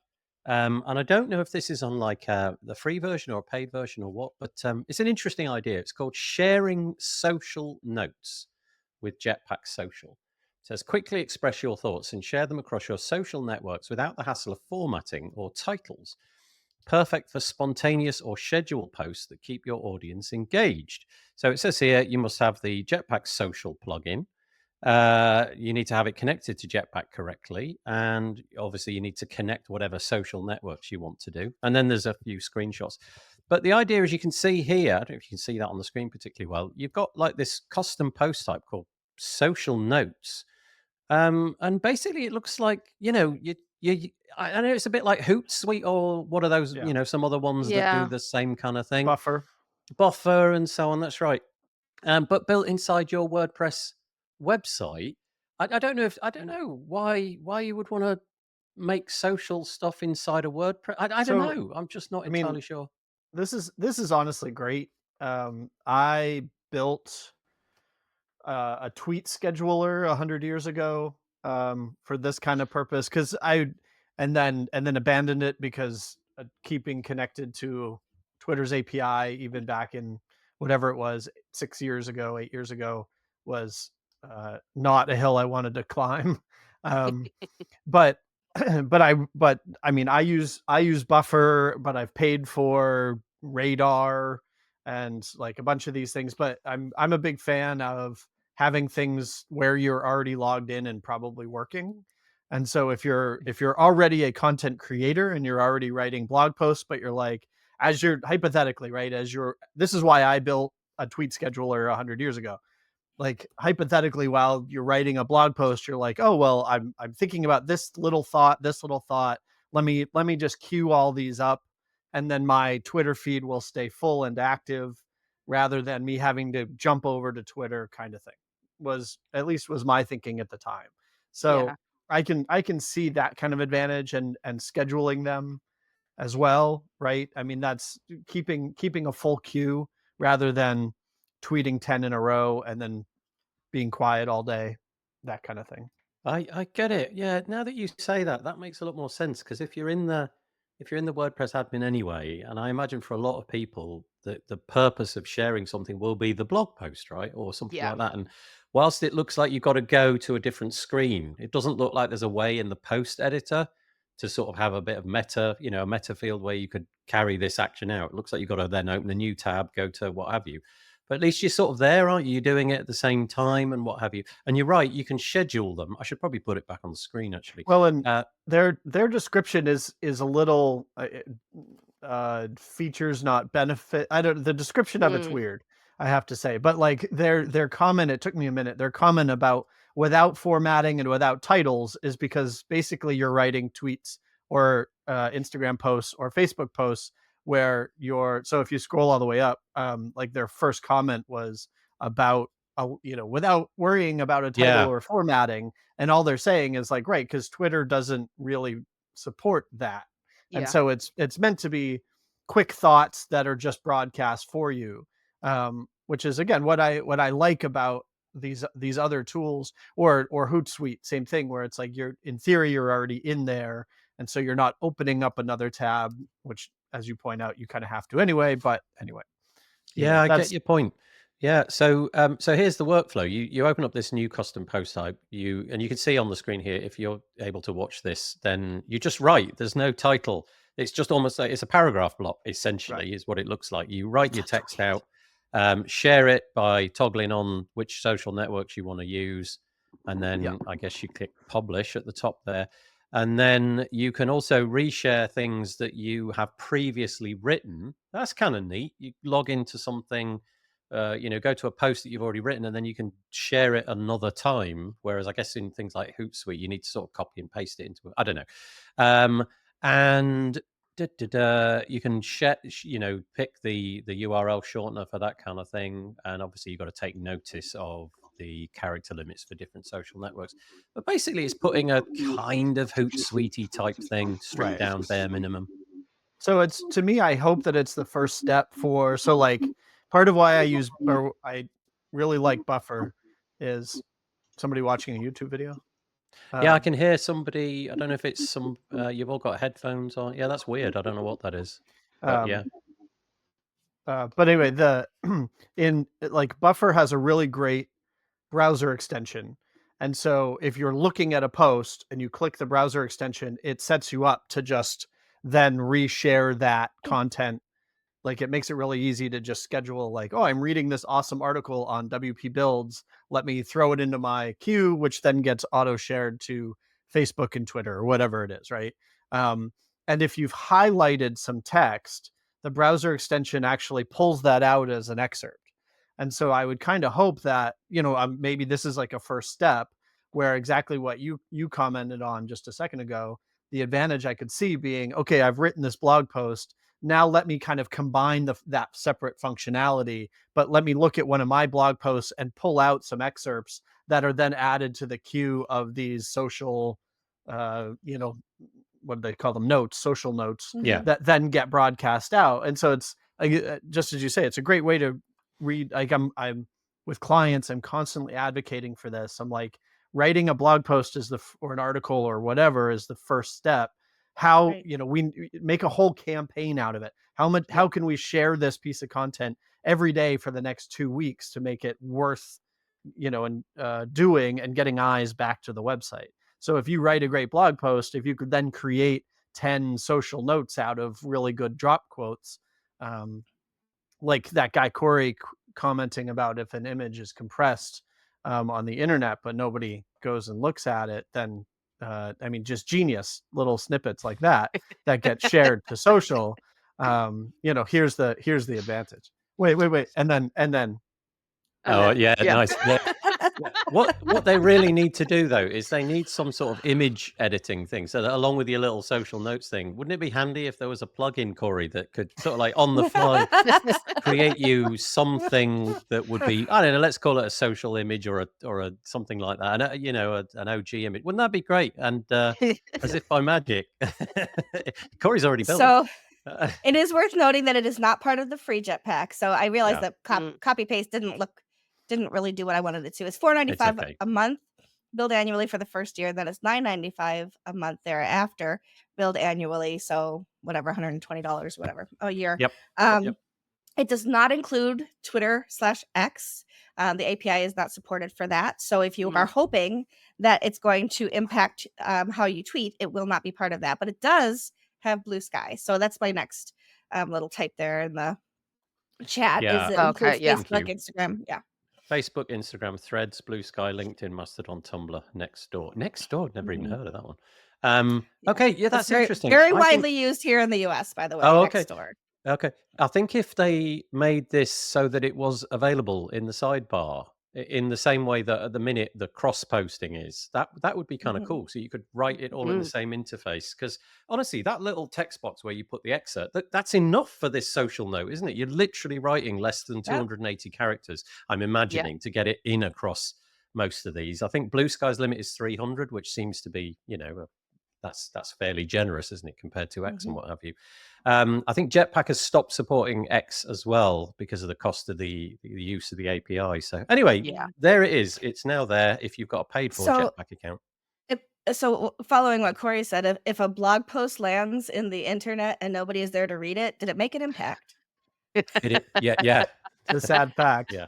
and I don't know if this is on like the free version or a paid version or what, but it's an interesting idea. It's called sharing social notes with Jetpack Social. It says quickly express your thoughts and share them across your social networks without the hassle of formatting or titles. Perfect for spontaneous or scheduled posts that keep your audience engaged. So it says here you must have the Jetpack Social plugin. You need to have it connected to Jetpack correctly. And obviously you need to connect whatever social networks you want to do. And then there's a few screenshots. But the idea is you can see here, I don't know if you can see that on the screen particularly well, you've got like this custom post type called social notes. And basically it looks like, I know it's a bit like Hootsuite or what are those, some other ones that Yeah. do the same kind of thing. Buffer And so on. That's right. But built inside your WordPress website. I don't know why you would want to make social stuff inside a WordPress. I don't know. I'm just not entirely sure. This is honestly great. I built a tweet scheduler 100 years ago for this kind of purpose because and then abandoned it because keeping connected to Twitter's API even back in whatever it was 8 years ago was not a hill I wanted to climb. But I use Buffer, but I've paid for Radar and like a bunch of these things. But I'm a big fan of having things where you're already logged in and probably working. And so if you're already a content creator and you're already writing blog posts, but you're like, as you're hypothetically, right, this is why I built a tweet scheduler 100 years ago. Like hypothetically, while you're writing a blog post, you're like, oh, well, I'm thinking about this little thought. Let me just queue all these up. And then my Twitter feed will stay full and active rather than me having to jump over to Twitter kind of thing was my thinking at the time. So Yeah. I can see that kind of advantage and scheduling them as well. Right. I mean, that's keeping a full queue rather than tweeting 10 in a row and then being quiet all day, that kind of thing. I get it. Yeah. Now that you say that makes a lot more sense because if you're in the WordPress admin anyway, and I imagine for a lot of people that the purpose of sharing something will be the blog post, right? Or something Yeah. like that. And whilst it looks like you've got to go to a different screen, it doesn't look like there's a way in the post editor to sort of have a bit of meta, a meta field where you could carry this action out. It looks like you've got to then open a new tab, go to what have you. But at least you're sort of there, aren't you? You're doing it at the same time and what have you. And you're right, you can schedule them. I should probably put it back on the screen, actually. Well, and their description is a little features not benefit. The description of it's weird, I have to say. But like their comment, it took me a minute. Their comment about without formatting and without titles is because basically you're writing tweets or Instagram posts or Facebook posts where so if you scroll all the way up, like their first comment was about without worrying about a title or formatting, and all they're saying is like, right, because Twitter doesn't really support that. And so it's meant to be quick thoughts that are just broadcast for you, which is again what I like about these other tools, or Hootsuite, same thing, where it's like you're in theory you're already in there, and so you're not opening up another tab, which, as you point out, you kind of have to anyway. But anyway, I get your point. Yeah, so here's the workflow. You open up this new custom post type, and you can see on the screen here, if you're able to watch this, then you just write. There's no title. It's just almost like it's a paragraph block, essentially, is what it looks like. You write your text out, share it by toggling on which social networks you want to use, and then I guess you click publish at the top there. And then you can also reshare things that you have previously written. That's kind of neat. You log into something, go to a post that you've already written, and then you can share it another time. Whereas I guess in things like Hootsuite, you need to sort of copy and paste it into it. I don't know. And you can share, pick the URL shortener for that kind of thing. And obviously you've got to take notice of the character limits for different social networks. But basically it's putting a kind of Hootsuite type thing straight down bare minimum. So it's, to me, I hope that it's the first step for, so like part of why I really like Buffer is somebody watching a YouTube video. Yeah, I can hear somebody. I don't know if it's some, you've all got headphones on. Yeah, that's weird. I don't know what that is. But yeah. But anyway, Buffer has a really great browser extension. And so if you're looking at a post and you click the browser extension, it sets you up to just then reshare that content. Like, it makes it really easy to just schedule, like, oh, I'm reading this awesome article on WP Builds. Let me throw it into my queue, which then gets auto shared to Facebook and Twitter or whatever it is, right? And if you've highlighted some text, the browser extension actually pulls that out as an excerpt. And so I would kind of hope that, maybe this is like a first step where exactly what you commented on just a second ago, the advantage I could see being, okay, I've written this blog post. Now let me kind of combine that separate functionality, but let me look at one of my blog posts and pull out some excerpts that are then added to the queue of these social, what do they call them? Notes, social notes, that then get broadcast out. And so it's, just as you say, it's a great way to read. Like, I'm with clients, I'm constantly advocating for this. I'm like, writing a blog post or an article or whatever is the first step. How, we make a whole campaign out of it. How can we share this piece of content every day for the next 2 weeks to make it worth, doing and getting eyes back to the website? So if you write a great blog post, if you could then create 10 social notes out of really good drop quotes, like that guy Corey commenting about if an image is compressed on the internet, but nobody goes and looks at it, then just genius little snippets like that get shared to social. Here's the advantage. Wait, and then. Nice. Yeah. What they really need to do, though, is they need some sort of image editing thing. So that along with your little social notes thing, wouldn't it be handy if there was a plugin, Corey, that could sort of like on the fly create you something that would be, I don't know, let's call it a social image or a something like that, and an OG image. Wouldn't that be great? And as if by magic, Corey's already built. So it is worth noting that it is not part of the free Jetpack. So I realized that copy paste didn't really do what I wanted it to. It's $4.95 a month, billed annually for the first year. Then it's $9.95 a month thereafter, billed annually. So whatever, $120, whatever, a year. Yep. It does not include Twitter/X. The API is not supported for that. So if you are hoping that it's going to impact how you tweet, it will not be part of that. But it does have Blue Sky. So that's my next little type there in the Chat is Yeah. it Okay, includes yeah. Thank Facebook, you. Instagram. Yeah. Facebook, Instagram, Threads, Blue Sky, LinkedIn, Mastodon, Tumblr, Nextdoor. Nextdoor, never even heard of that one. Yeah. Okay, yeah, that's very, interesting. very I think. widely used here in the US, by the way, Oh, next okay. door. Okay. I think if they made this so that it was available in the sidebar in the same way that at the minute the cross posting is, that would be kind of cool. So you could write it all in the Mm. same interface. Because honestly, that little text box where you put the excerpt, that's enough for this social note, isn't it? You're literally writing less than 280 characters, I'm imagining, to get it in across most of these. I think Blue Sky's limit is 300, which seems to be, that's fairly generous, isn't it, compared to X and what have you. I think Jetpack has stopped supporting X as well because of the cost of the use of the API. So anyway, there it is. It's now there if you've got a paid for Jetpack account. So following what Corey said, if a blog post lands in the internet and nobody is there to read it, did it make an impact? Yeah. The sad fact. Yeah.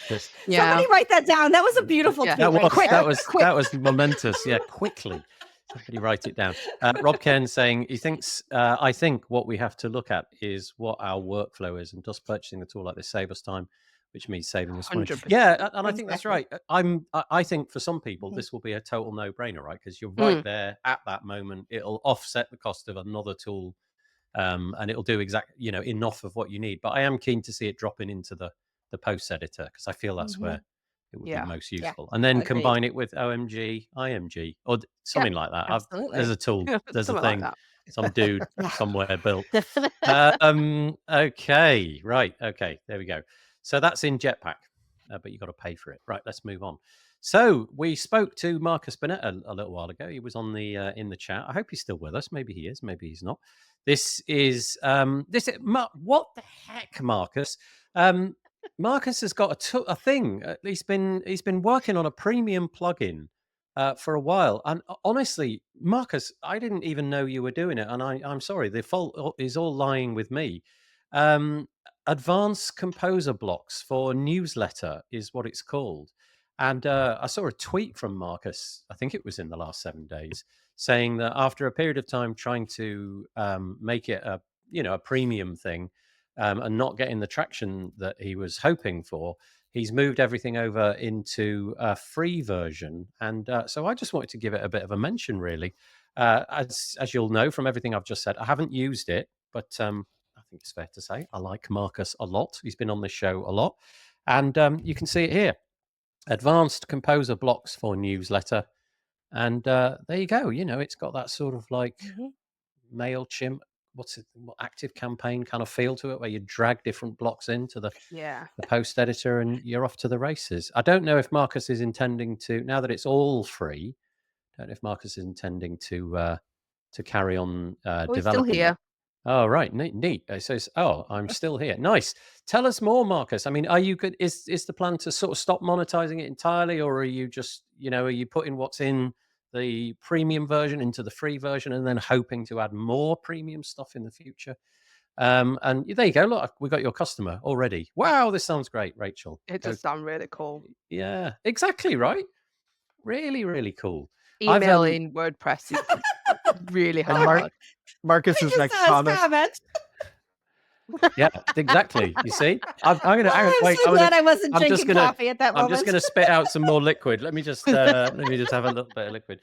Somebody write that down. That was a beautiful tweet. That was momentous. Yeah, quickly. Somebody write it down. Rob Ken saying he thinks, I think what we have to look at is what our workflow is, and does purchasing a tool like this save us time, which means saving us money. 100%. Yeah, and I think that's right. I think for some people this will be a total no-brainer, right? Because you're right there at that moment. It'll offset the cost of another tool, and it'll do enough of what you need. But I am keen to see it dropping into the post editor because I feel that's where it would be most useful. And then combine it with OMG, IMG, or something like that. There's a tool, there's a thing, some dude somewhere built. Okay, right. Okay, there we go. So that's in Jetpack, but you've got to pay for it. Right, let's move on. So we spoke to Marcus Burnett a little while ago. He was on the in the chat. I hope he's still with us. Maybe he is. Maybe he's not. This is what the heck, Marcus? Marcus has got a thing. He's been working on a premium plugin for a while. And honestly, Marcus, I didn't even know you were doing it. And I'm sorry, the fault is all lying with me. Advanced Composer Blocks for Newsletter is what it's called. And I saw a tweet from Marcus, I think it was in the last 7 days, saying that after a period of time trying to make it a premium thing, and not getting the traction that he was hoping for, he's moved everything over into a free version. And so I just wanted to give it a bit of a mention, really. As you'll know from everything I've just said, I haven't used it, but I think it's fair to say I like Marcus a lot. He's been on this show a lot. And you can see it here. Advanced Composer Blocks for Newsletter. And there you go. It's got that sort of like MailChimp, Active Campaign kind of feel to it, where you drag different blocks into the post editor and you're off to the races. I don't know if Marcus is intending to, now that it's all free, I don't know if Marcus is intending to carry on developing. Still here. Oh, right. Neat. It says, I'm still here. Nice. Tell us more, Marcus. I mean, are you good? Is the plan to sort of stop monetizing it entirely, or are you just, are you putting what's in the premium version into the free version and then hoping to add more premium stuff in the future? And there you go. Look, we got your customer already. Wow, this sounds great, Rachel. It does sound really cool. Yeah, exactly right. Really, really cool. Email in WordPress is really hard. Marcus's next comment. Yeah, exactly. You see, I'm gonna. I'm so glad I wasn't drinking coffee at that moment. I'm just gonna spit out some more liquid. Let me just have a little bit of liquid.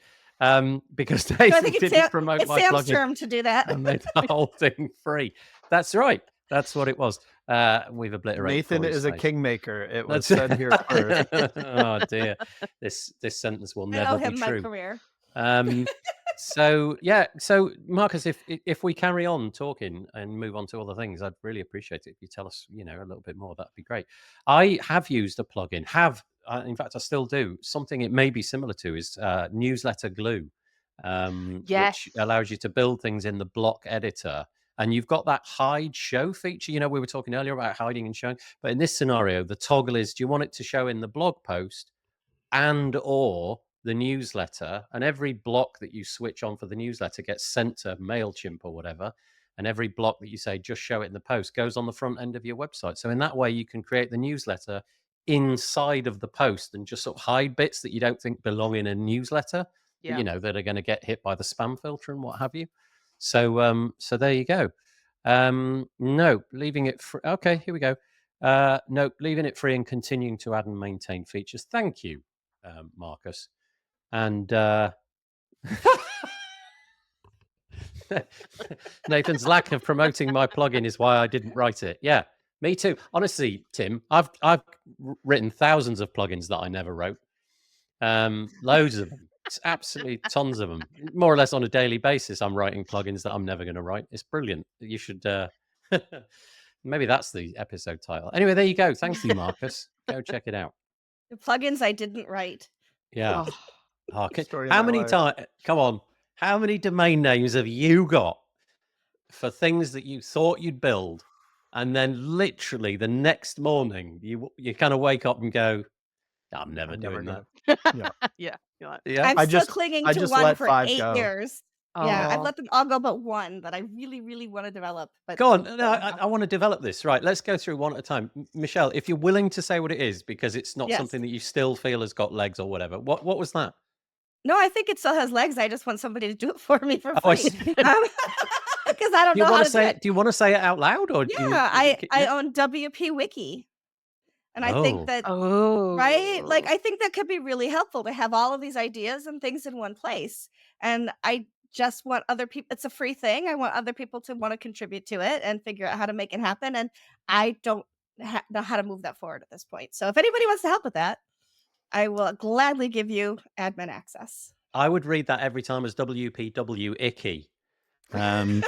Because Nathan didn't promote my Sam's plugin term to do that. and made the whole thing free. That's right. That's what it was. We've obliterated. Nathan is a kingmaker. It was said here first. Oh dear, this sentence will never be true. My career. So Marcus, if we carry on talking and move on to other things, I'd really appreciate it if you tell us, a little bit more. That'd be great. I have used a plugin. In fact, I still do. Something it may be similar to is Newsletter Glue, which allows you to build things in the block editor. And you've got that hide show feature. We were talking earlier about hiding and showing. But in this scenario, the toggle is, do you want it to show in the blog post and or the newsletter? And every block that you switch on for the newsletter gets sent to MailChimp or whatever. And every block that you say, just show it in the post, goes on the front end of your website. So in that way, you can create the newsletter inside of the post and just sort of hide bits that you don't think belong in a newsletter, that are going to get hit by the spam filter and what have you. So there you go. No, leaving it free. Okay, here we go. No, leaving it free and continuing to add and maintain features. Thank you, Marcus. And Nathan's lack of promoting my plugin is why I didn't write it. Yeah, me too. Honestly, Tim, I've written thousands of plugins that I never wrote. Loads of them. It's absolutely tons of them. More or less on a daily basis, I'm writing plugins that I'm never going to write. It's brilliant. You should maybe that's the episode title. Anyway, there you go. Thank you, Marcus. Go check it out. The plugins I didn't write. Yeah. Oh, How many times? Come on. How many domain names have you got for things that you thought you'd build, and then literally the next morning you kind of wake up and go, I'm never doing that. yeah. Yeah. You're like, Yeah. I'm still clinging to one for 8 years. Yeah, I've oh. let them all go but one that I really, really want to develop. But Go on. No, I want to develop this. Right. Let's go through one at a time. Michelle, if you're willing to say what it is, because it's not Yes. something that you still feel has got legs or whatever. What was that? No, I think it still has legs. I just want somebody to do it for me for free. Because I don't Do you know how want to say it? Do you want to say it out loud, or Yeah, I own WP Wiki. And I think that right? Like I think that could be really helpful to have all of these ideas and things in one place. And I just want other people, it's a free thing. I want other people to want to contribute to it and figure out how to make it happen. And I don't know how to move that forward at this point. So if anybody wants to help with that, I will gladly give you admin access. I would read that every time as WPW icky. I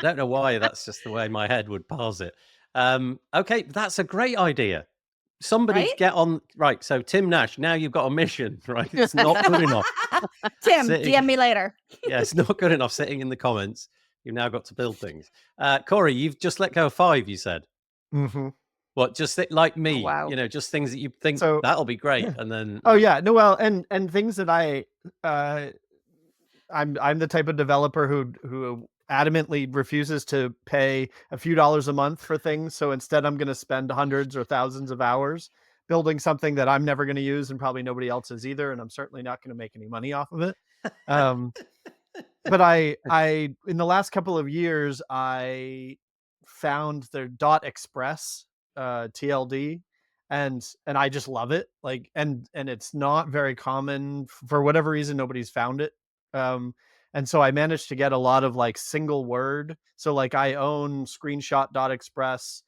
don't know why. That's just the way my head would parse it. Okay, that's a great idea. Somebody get on. Right, so Tim Nash, now you've got a mission, right? It's not good enough. Tim, DM me later. Yeah, it's not good enough sitting in the comments. You've now got to build things. Corey, you've just let go of 5, you said. Mm-hmm. What, just like me, wow. you know, just things that you think that'll be great. And then and things that I'm the type of developer who adamantly refuses to pay a few dollars a month for things. So instead I'm going to spend hundreds or thousands of hours building something that I'm never going to use and probably nobody else is either. And I'm certainly not going to make any money off of it. But I in the last couple of years, I found their .express TLD and I just love it. Like, and it's not very common for whatever reason. Nobody's found it. And so I managed to get a lot of like single word. So like I own screenshot.express,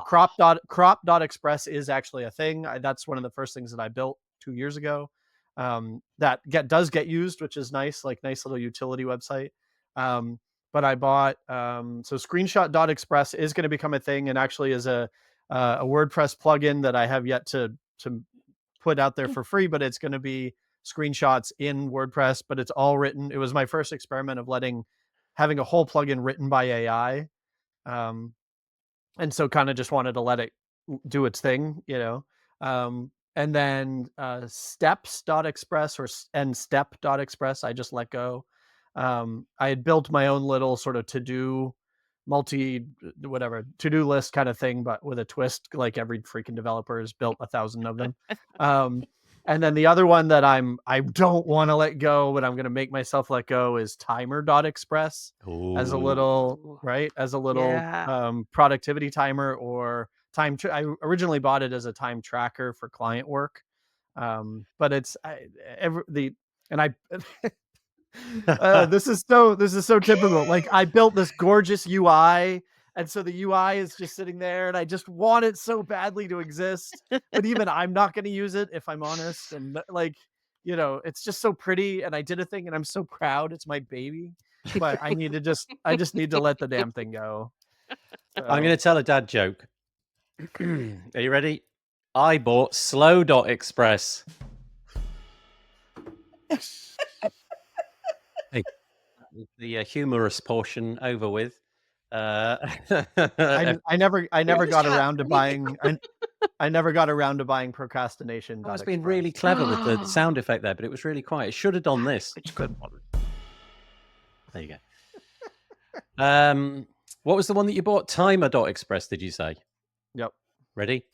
crop.express is actually a thing. That's one of the first things that I built 2 years ago. That does get used, which is nice, like nice little utility website. But I bought, so screenshot.express is going to become a thing and actually is a WordPress plugin that I have yet to put out there for free, but it's going to be screenshots in WordPress, but it's all written. It was my first experiment of having a whole plugin written by AI. And so kind of just wanted to let it do its thing, you know. And then steps.express and step.express, I just let go. I had built my own little sort of to-do to-do list kind of thing, but with a twist, like every freaking developer has built 1,000 of them. And then the other one that I don't want to let go, but I'm going to make myself let go is timer.express as a little, productivity timer or time. I originally bought it as a time tracker for client work. But it's this is so typical. Like I built this gorgeous UI. And so the UI is just sitting there and I just want it so badly to exist, but even I'm not going to use it if I'm honest. And like, you know, it's just so pretty and I did a thing and I'm so proud. It's my baby, but I just need to let the damn thing go. So. I'm going to tell a dad joke. Are you ready? I bought slow.express. Hey, the humorous portion over with. I never got around to buying. I never got around to buying procrastination. I was being really clever with the sound effect there, but it was really quiet. It should have done this. It's a good one. There you go. What was the one that you bought? Timer.express, did you say? Yep. Ready?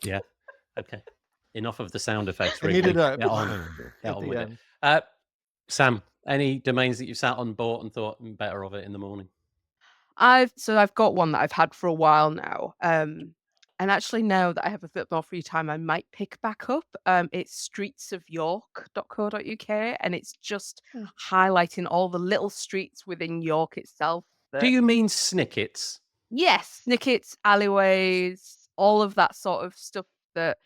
Yeah. Okay. Enough of the sound effects. I needed get on with it. Sam, any domains that you sat on, bought, and thought better of it in the morning? I've got one that I've had for a while now. And actually now that I have a bit more free time, I might pick back up. It's streetsofyork.co.uk, and it's just Hmm. highlighting all the little streets within York itself. Do you mean snickets? Yes, snickets, alleyways, all of that sort of stuff that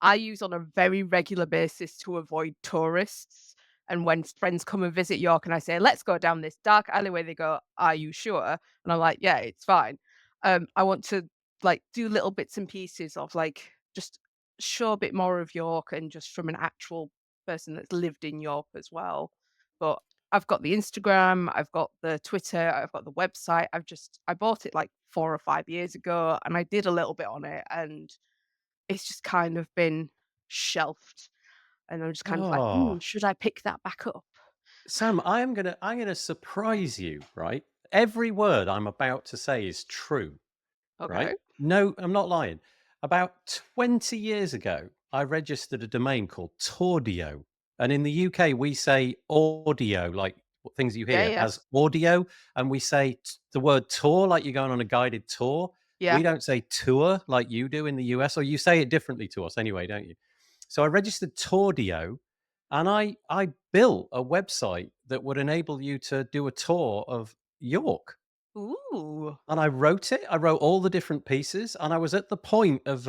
I use on a very regular basis to avoid tourists. And when friends come and visit York and I say, let's go down this dark alleyway, they go, are you sure? And I'm like, yeah, it's fine. I want to like do little bits and pieces of like just show a bit more of York and just from an actual person that's lived in York as well. But I've got the Instagram, I've got the Twitter, I've got the website. I bought it like 4 or 5 years ago and I did a little bit on it and it's just kind of been shelved. And I'm just kind of like, Oh, should I pick that back up? Sam, I'm gonna surprise you, right? Every word I'm about to say is true, right? Okay. No, I'm not lying. About 20 years ago, I registered a domain called Tordio. And in the UK, we say audio, like things you Yeah, hear, yeah. as audio. And we say the word tour, like you're going on a guided tour. Yeah. We don't say tour like you do in the US, or you say it differently to us anyway, don't you? So I registered Tordio, and I built a website that would enable you to do a tour of York. Ooh. And I wrote it. I wrote all the different pieces, and I was at the point of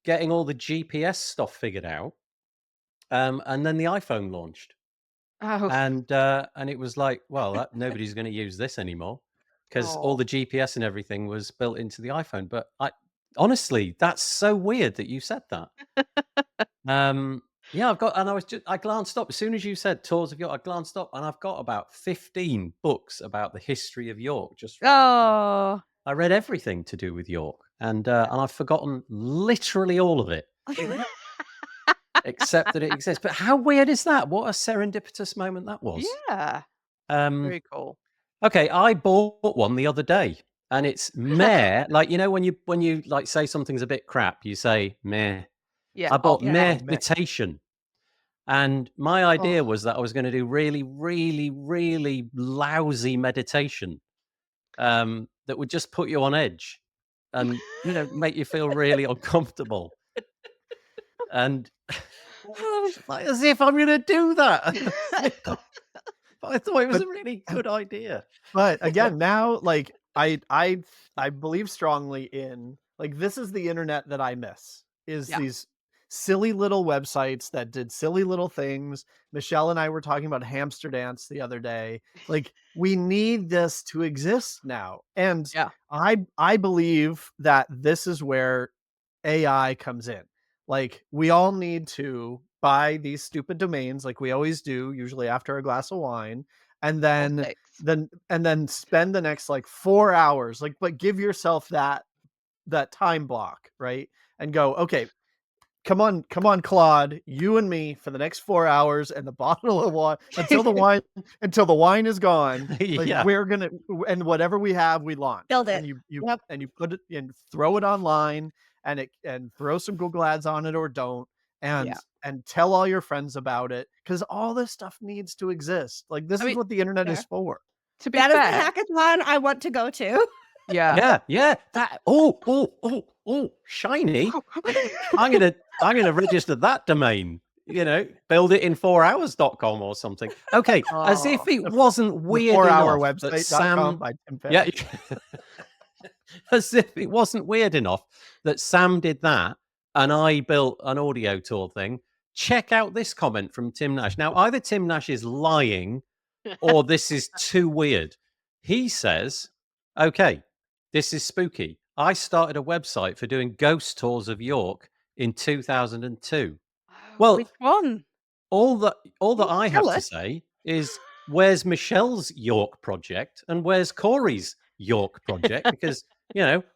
getting all the GPS stuff figured out. And then the iPhone launched, Oh. and it was like, well, nobody's going to use this anymore because all Oh. the GPS and everything was built into the iPhone. But I honestly, that's so weird that you said that. Yeah, I glanced up as soon as you said tours of York. I glanced up, and I've got about 15 books about the history of York just from that one. Oh. I read everything to do with York, and I've forgotten literally all of it, except that it exists. But how weird is that? What a serendipitous moment that was. Yeah. Um, Very cool. okay, I bought one the other day, and it's meh. Like when you like say something's a bit crap, you say meh. Yeah. I Oh, bought Yeah. Oh, man. meditation, and my idea oh. was that I was going to do really, really, really lousy meditation that would just put you on edge and make you feel really uncomfortable. And like, as if I'm going to do that. But I thought it was But a really good idea. but again, now like I believe strongly in like this is the internet that I miss is Yeah. these silly little websites that did silly little things. Michelle and I were talking about hamster dance the other day. Like we need this to exist now. And Yeah. I believe that this is where AI comes in. Like we all need to buy these stupid domains like we always do, usually after a glass of wine, and Or then 6. spend the next like 4 hours, like but give yourself that time block, right? And go, okay, come on, Claude, you and me for the next 4 hours and the bottle of wine until the wine is gone. Like Yeah. we're gonna and whatever we have, we launch. Build it. And you Yep. and you put it and throw it online and throw some Google ads on it or don't Yeah. and tell all your friends about it because all this stuff needs to exist. Like this I is mean, what the internet Fair. is for. to be That is the fair, hackathon I want to go to. yeah. Yeah. That shiny. I'm gonna register that domain. Build it in 4hours.com or something. Okay, as if Oh. it wasn't The weird 4-hour enough that website.com Sam. by Tim Yeah, Ferriss. as if it wasn't weird enough that Sam did that and I built an audio tour thing. Check out this comment from Tim Nash. Now, either Tim Nash is lying or this is too weird. He says, okay, this is spooky. I started a website for doing ghost tours of York in 2002. Well, Which one? all that I have Tell to us. say is where's Michelle's York project and where's Corey's York project? Because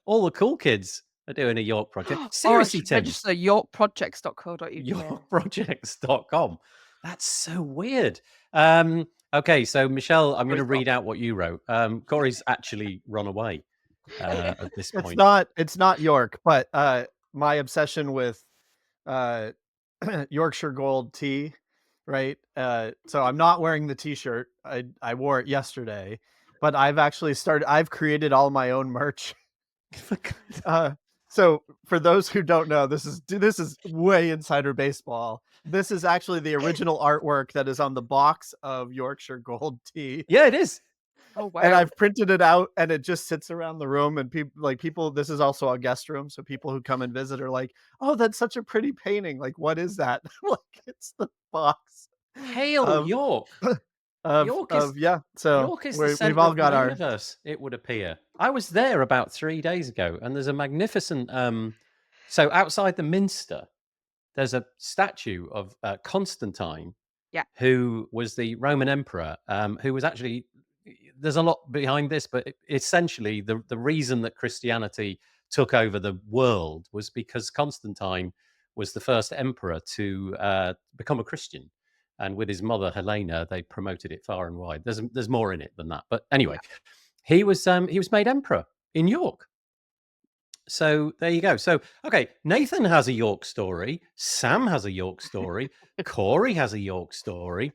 all the cool kids are doing a York project. Oh, I Seriously, should Tim, register yorkprojects.co.uk. yorkprojects.com. That's so weird. Okay, so Michelle, I'm going to read out what you wrote. Corey's actually run away at this point. It's not York, but my obsession with Yorkshire Gold tea, right? So I'm not wearing the t-shirt. I wore it yesterday, but I've created all my own merch. So for those who don't know, this is way insider baseball. This is actually the original artwork that is on the box of Yorkshire Gold tea. Yeah, it is. Oh wow! And I've printed it out, and it just sits around the room. And people, this is also a guest room, so people who come and visit are like, "Oh, that's such a pretty painting. Like, what is that?" Like, it's the box Hail of York. yeah. So York is the we've center all of got the our universe, it would appear. I was there about 3 days ago, and there's a magnificent so outside the Minster, there's a statue of Constantine, Yeah. who was the Roman emperor, who was actually, there's a lot behind this, but essentially the reason that Christianity took over the world was because Constantine was the first emperor to become a Christian. And with his mother Helena, they promoted it far and wide. There's more in it than that, but anyway, he was made emperor in York. So there you go. So okay, Nathan has a York story. Sam has a York story. Corey has a York story.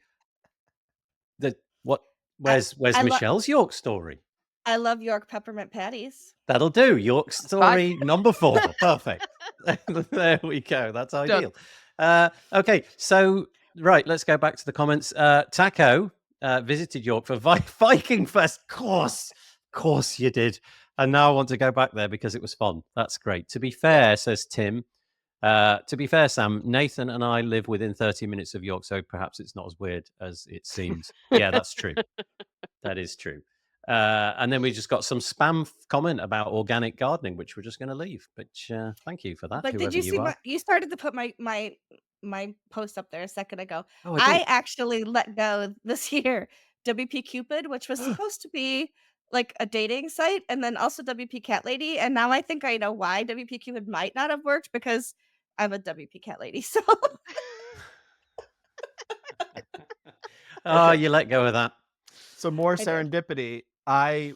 Where's Michelle's York story? I love York peppermint patties. That'll do. York story number 4. Perfect. There we go. That's ideal. Okay, so right, let's go back to the comments. Taco visited York for Viking Fest. Of course you did. And now I want to go back there because it was fun. That's great. To be fair, says Tim. To be fair, Sam, Nathan and I live within 30 minutes of York, so perhaps it's not as weird as it seems. Yeah, that's true. That is true. And then we just got some spam comment about organic gardening, which we're just going to leave. But thank you for that. But did you see you started to put my post up there a second ago. Oh, I actually let go this year WP Cupid, which was supposed to be like a dating site, and then also WP Cat Lady. And now I think I know why WP Cupid might not have worked, because I'm a WP Cat Lady. So oh, you let go of that. So more serendipity. I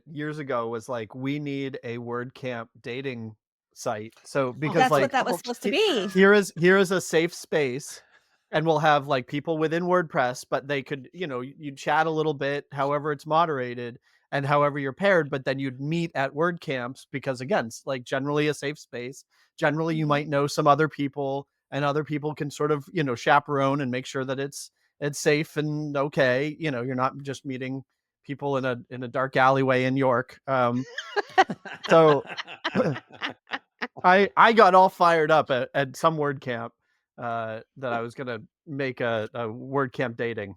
years ago was like, we need a WordCamp dating site. So because that's what that was supposed to be. Here is a safe space, and we'll have like people within WordPress, but they could, you chat a little bit, however it's moderated and however you're paired, but then you'd meet at WordCamps, because again, it's like generally a safe space. Generally, you might know some other people, and other people can sort of, chaperone and make sure that it's safe and okay. You're not just meeting people in a dark alleyway in York. So I got all fired up at some WordCamp that I was going to make a WordCamp dating.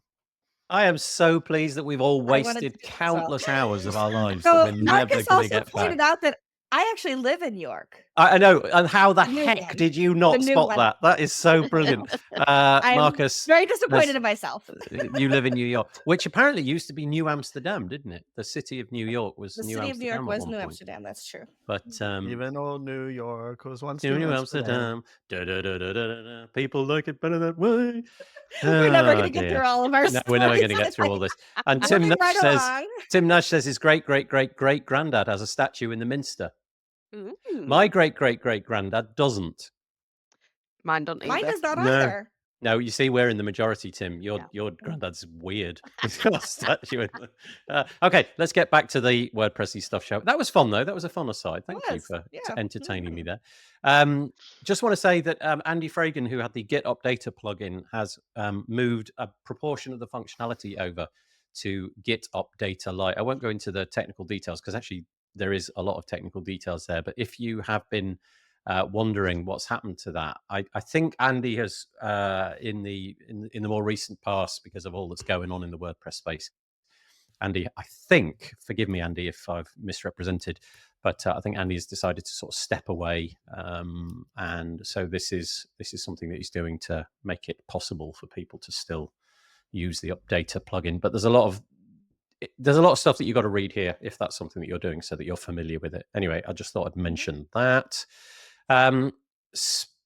I am so pleased that we've all wasted countless hours of our lives. So that we're Marcus never also pointed out that I actually live in York. I know. And how the heck did you not spot that? That is so brilliant. Marcus. I'm very disappointed in myself. You live in New York, which apparently used to be New Amsterdam, didn't it? The city of New York was New Amsterdam. The city of New York was New Amsterdam. That's true. But even old New York was once New Amsterdam. People like it better that way. We're never going to get through all of our stories. We're never going to get through all this. And Tim Nash says his great granddad has a statue in the Minster. Ooh. My great granddad doesn't. Mine don't either. Mine does not either. No, you see, we're in the majority, Tim. Your granddad's weird. He's got a statue. Okay, let's get back to the WordPressy stuff show. That was fun, though. That was a fun aside. Thank you for entertaining me there. Just want to say that Andy Fragan, who had the Git Updater plugin, has moved a proportion of the functionality over to Git Updater Lite. I won't go into the technical details, because actually there is a lot of technical details there. But if you have been wondering what's happened to that, I think Andy has in the more recent past, because of all that's going on in the WordPress space, Andy, I think, forgive me, Andy, if I've misrepresented, but I think Andy has decided to sort of step away, and so this is something that he's doing to make it possible for people to still use the Updater plugin. But there's a lot of stuff that you've got to read here if that's something that you're doing, so that you're familiar with it. Anyway, I just thought I'd mention that.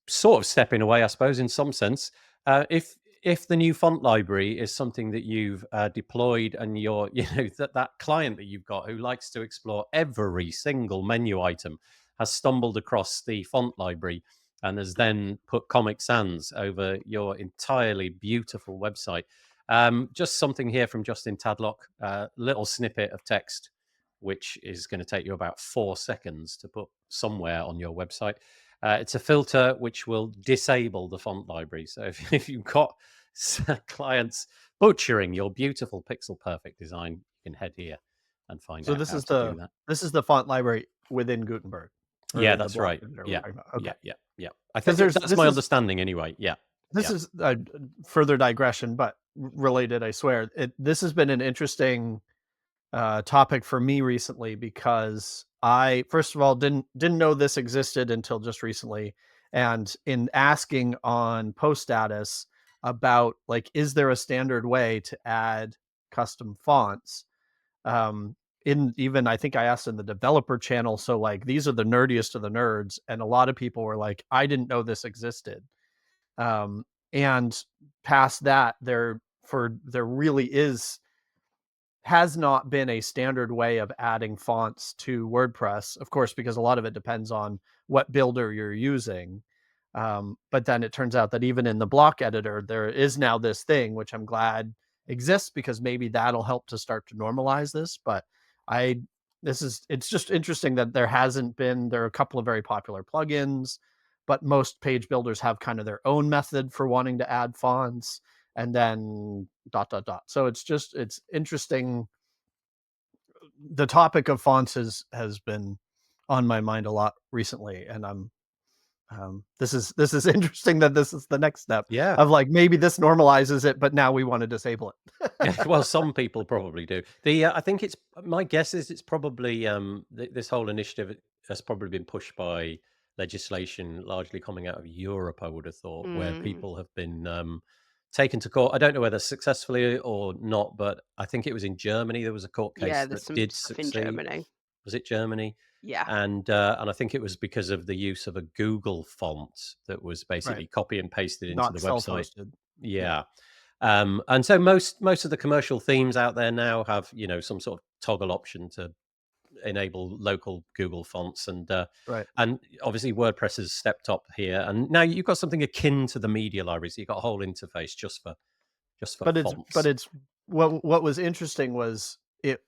Sort of stepping away, I suppose, in some sense. If the new font library is something that you've deployed, and you're, that client that you've got who likes to explore every single menu item has stumbled across the font library, and has then put Comic Sans over your entirely beautiful website. Just something here from Justin Tadlock, little snippet of text, which is going to take you about 4 seconds to put somewhere on your website. It's a filter which will disable the font library. So if you've got clients butchering your beautiful pixel perfect design, you can head here and find out how to do that. This is the font library within Gutenberg. Yeah, that's right. Yeah. Okay. Yeah. I think that's my understanding anyway. Yeah. This is a further digression, but related, I swear. This has been an interesting topic for me recently, because I, first of all, didn't know this existed until just recently. And in asking on post status about, like, is there a standard way to add custom fonts? I think I asked in the developer channel. So, like, these are the nerdiest of the nerds. And a lot of people were like, I didn't know this existed. And past that, there really has not been a standard way of adding fonts to WordPress, of course, because a lot of it depends on what builder you're using. But then it turns out that even in the block editor, there is now this thing, which I'm glad exists, because maybe that'll help to start to normalize this. But it's just interesting that there are a couple of very popular plugins, but most page builders have kind of their own method for wanting to add fonts, and then ... So it's interesting. The topic of fonts has been on my mind a lot recently, and this is interesting that this is the next step. Yeah. Of, like, maybe this normalizes it, but now we want to disable it. Well, some people probably do. I think my guess is it's probably this whole initiative has probably been pushed by legislation largely coming out of Europe, I would have thought, where people have been taken to court. I don't know whether successfully or not, but I think it was in Germany. There was a court case that did succeed. In Germany. Was it Germany? Yeah. And I think it was because of the use of a Google font that was basically copy and pasted into the website. Yeah. And so most of the commercial themes out there now have, some sort of toggle option to enable local Google fonts, and obviously WordPress has stepped up here, and now you've got something akin to the media library. So you've got a whole interface just for fonts. What was interesting was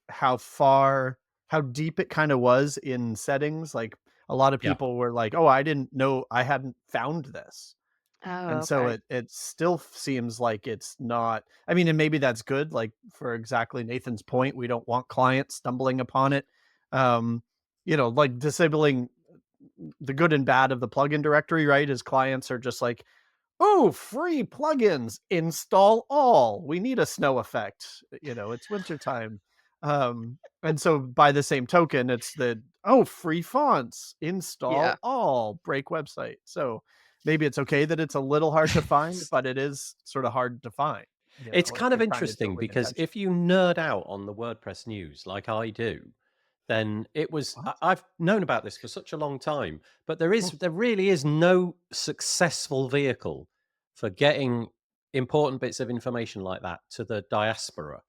how deep it kind of was in settings. Like, a lot of people were like, oh, I didn't know, I hadn't found this. And so it still seems like it's not, I mean, and maybe that's good. Like, for exactly Nathan's point, we don't want clients stumbling upon it. Like disabling the good and bad of the plugin directory, right? As clients are just like, oh, free plugins, install all. We need a snow effect. It's wintertime. And so by the same token, it's free fonts, install all, break website. So maybe it's okay that it's a little hard to find, but it is sort of hard to find. It's kind of interesting because if you nerd out on the WordPress news like I do, then it was, I've known about this for such a long time, but there really is no successful vehicle for getting important bits of information like that to the diaspora.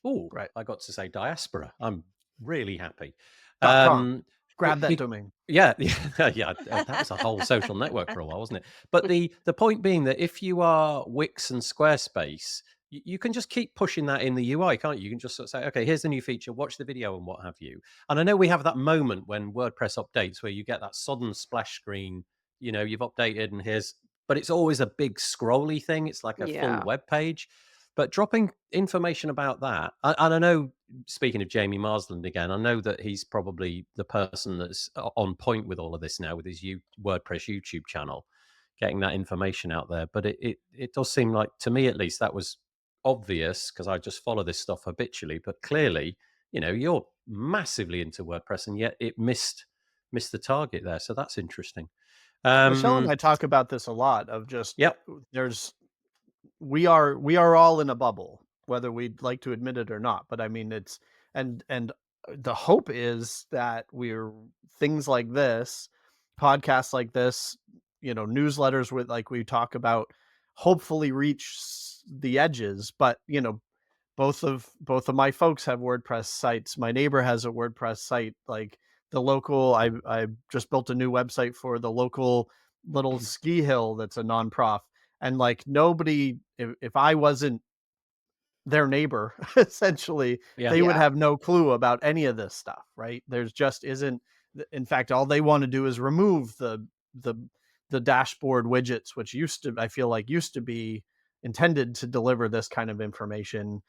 Oh, right. I got to say diaspora. I'm really happy. Grab that domain. Yeah. That was a whole social network for a while, wasn't it? But the point being that if you are Wix and Squarespace, you can just keep pushing that in the UI, can't you? You can just sort of say, okay, here's the new feature, watch the video and what have you. And I know we have that moment when WordPress updates where you get that sudden splash screen, you've updated but it's always a big scrolly thing. It's like a full web page. But dropping information about that, and I know, speaking of Jamie Marsland again, I know that he's probably the person that's on point with all of this now with his WordPress YouTube channel, getting that information out there. But it does seem like, to me at least, that was obvious because I just follow this stuff habitually. But clearly, you're massively into WordPress, and yet it missed the target there. So that's interesting. Michelle and I talk about this a lot. Of just we are all in a bubble, whether we'd like to admit it or not. But I mean, it's and the hope is that things like this, podcasts like this, newsletters with, like we talk about, hopefully reach the edges. But both of my folks have WordPress sites. My neighbor has a WordPress site. Like, the local, I just built a new website for the local little ski hill that's a non-prof, and like nobody, if I wasn't their neighbor, essentially, they would Yeah. have no clue about any of this stuff, right? There's just isn't. In fact, all they want to do is remove the the dashboard widgets, which I feel like used to be intended to deliver this kind of information.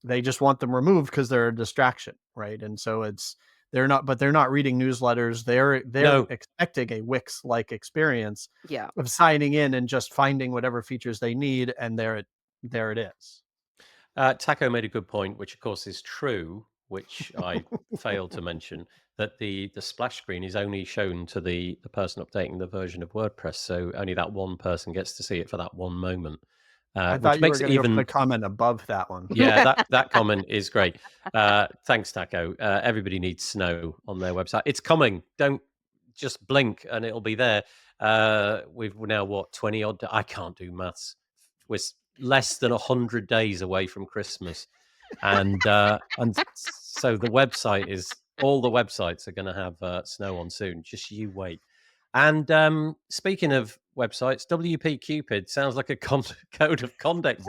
They just want them removed because they're a distraction, right? And so they're not reading newsletters. They're No. expecting a Wix-like experience Yeah. of signing in and just finding whatever features they need, and there it is. Taco made a good point, which of course is true, which I failed to mention, that the splash screen is only shown to the person updating the version of WordPress, so only that one person gets to see it for that one moment, I which thought you were makes it going to go for the even. comment above that one. Yeah, that comment is great. Thanks, Taco. Everybody needs snow on their website. It's coming. Don't just blink and it'll be there. We're now what 20 odd. I can't do maths. We're less than 100 days away from Christmas, and so the website is. All the websites are going to have snow on soon. Just you wait. And speaking of websites, WP Cupid sounds like a code of conduct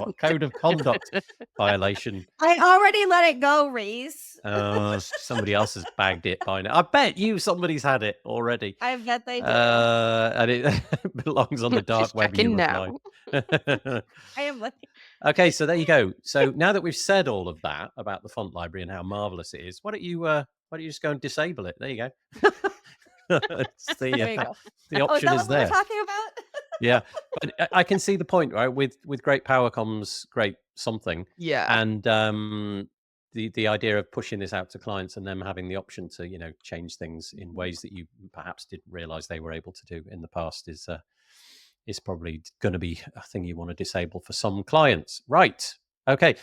violation. I already let it go, Reese. Somebody else has bagged it by now. I bet somebody's had it already. I bet they do. And it belongs on the dark Just web. You checking now. I am looking. Okay, so there you go. So now that we've said all of that about the font library and how marvelous it is, why don't you just go and disable it? There you go. It's There you go. the Oh, is option that is what we were there. talking about? Yeah, but I can see the point, right? With great power comes great something, Yeah. and the idea of pushing this out to clients and them having the option to change things in ways that you perhaps didn't realize they were able to do in the past is probably going to be a thing you want to disable for some clients, right? Okay.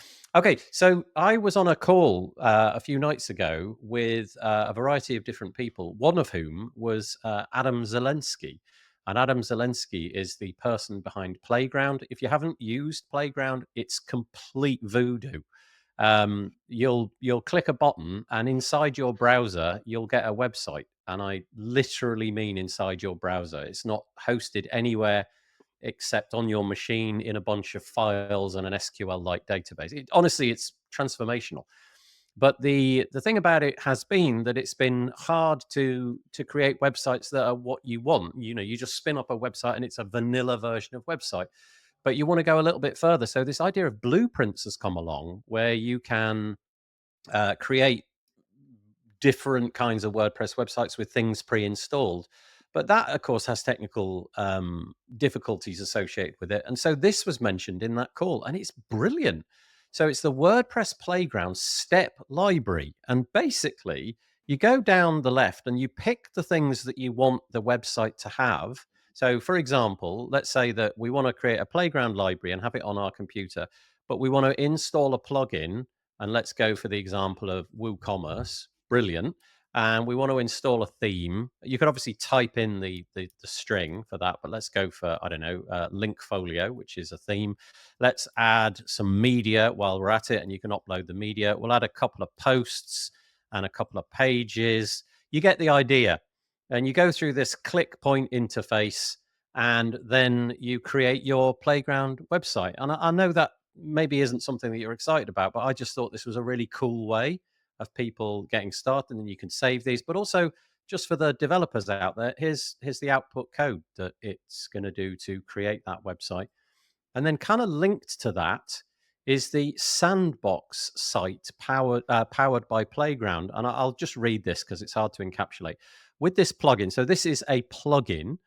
So I was on a call a few nights ago with a variety of different people, one of whom was Adam Zelensky. And Adam Zelensky is the person behind Playground. If you haven't used Playground, it's complete voodoo. You'll click a button, and inside your browser, you'll get a website. And I literally mean inside your browser. It's not hosted anywhere except on your machine in a bunch of files and an SQL-like database. Honestly, it's transformational. But the thing about it has been that it's been hard to create websites that are what you want. You just spin up a website and it's a vanilla version of website. But you want to go a little bit further. So this idea of blueprints has come along where you can create different kinds of WordPress websites with things pre-installed. But that, of course, has technical difficulties associated with it. And so this was mentioned in that call, and it's brilliant. So it's the WordPress Playground step library. And basically, you go down the left and you pick the things that you want the website to have. So, for example, let's say that we want to create a Playground library and have it on our computer, but we want to install a plugin. And let's go for the example of WooCommerce. Brilliant. And we want to install a theme. You could obviously type in the string for that, but let's go for, I don't know, Linkfolio, which is a theme. Let's add some media while we're at it, and you can upload the media. We'll add a couple of posts and a couple of pages. You get the idea. And you go through this click point interface, and then you create your Playground website. And I know that maybe isn't something that you're excited about, but I just thought this was a really cool way of people getting started, and then you can save these. But also, just for the developers out there, here's the output code that it's going to do to create that website. And then kind of linked to that is the Sandbox site powered by Playground. And I'll just read this because it's hard to encapsulate. With this plugin, so this is a plugin.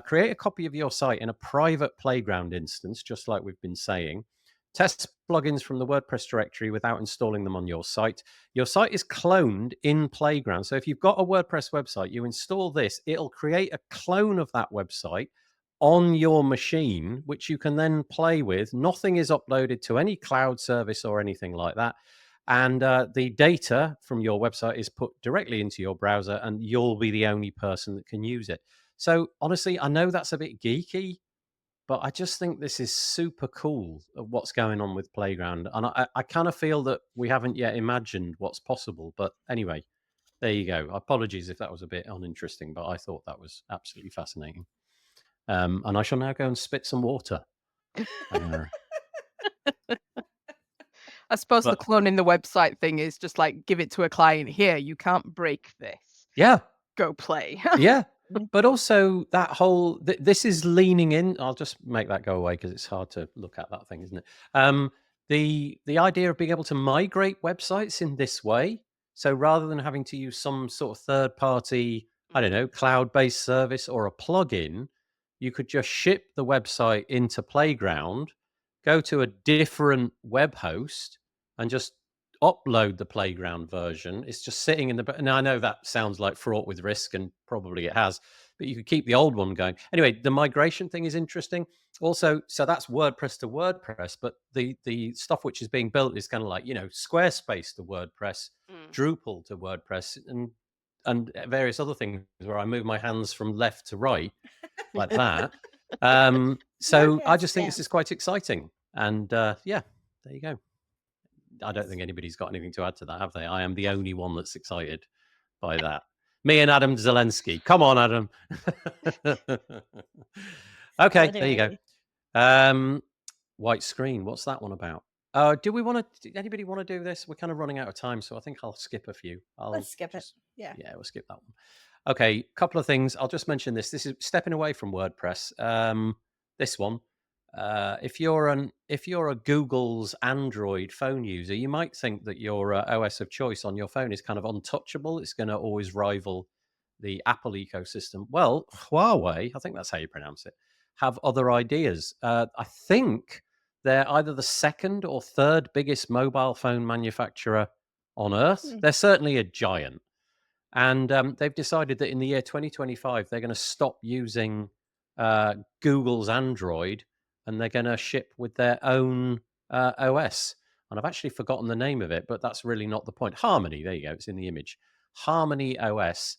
Create a copy of your site in a private Playground instance, just like we've been saying. Test plugins from the WordPress directory without installing them on your site. Your site is cloned in Playground. So if you've got a WordPress website, you install this, it'll create a clone of that website on your machine, which you can then play with. Nothing is uploaded to any cloud service or anything like that. And the data from your website is put directly into your browser, and you'll be the only person that can use it. So honestly, I know that's a bit geeky, but I just think this is super cool, what's going on with Playground. And I kind of feel that we haven't yet imagined what's possible. But anyway, there you go. Apologies if that was a bit uninteresting, but I thought that was absolutely fascinating. And I shall now go and spit some water. I suppose the But cloning the website thing is just like give it to a client. Here, you can't break this. yeah, Go play. yeah. But also that whole this is leaning in. I'll just make that go away because it's hard to look at that thing, isn't it? The idea of being able to migrate websites in this way. So rather than having to use some sort of third party, I don't know, cloud-based service or a plugin, you could just ship the website into Playground, go to a different web host, and just upload the Playground version. It's just sitting in the. Now I know that sounds like fraught with risk, and probably it has, but you could keep the old one going. Anyway, the migration thing is interesting. Also, so that's WordPress to WordPress, but the stuff which is being built is kind of like, Squarespace to WordPress, Drupal to WordPress, and various other things where I move my hands from left to right like that. So I just think this is quite exciting, and yeah, there you go. I don't think anybody's got anything to add to that, have they? I am the only one that's excited by that. Me and Adam Zelensky. Come on, Adam. Okay, there you go. White screen. What's that one about? Do anybody want to do this? We're kind of running out of time, so I think I'll skip a few. Let's skip it. Yeah, we'll skip that one. Okay, couple of things. I'll just mention this. This is stepping away from WordPress. This one. If you're a Google's Android phone user, you might think that your OS of choice on your phone is kind of untouchable. It's going to always rival the Apple ecosystem. Well, Huawei, I think that's how you pronounce it, have other ideas. I think they're either the second or third biggest mobile phone manufacturer on Earth. They're certainly a giant. And they've decided that in the year 2025, they're going to stop using Google's Android, and they're going to ship with their own OS. And I've actually forgotten the name of it, but that's really not the point. Harmony, there you go. It's in the image. Harmony OS.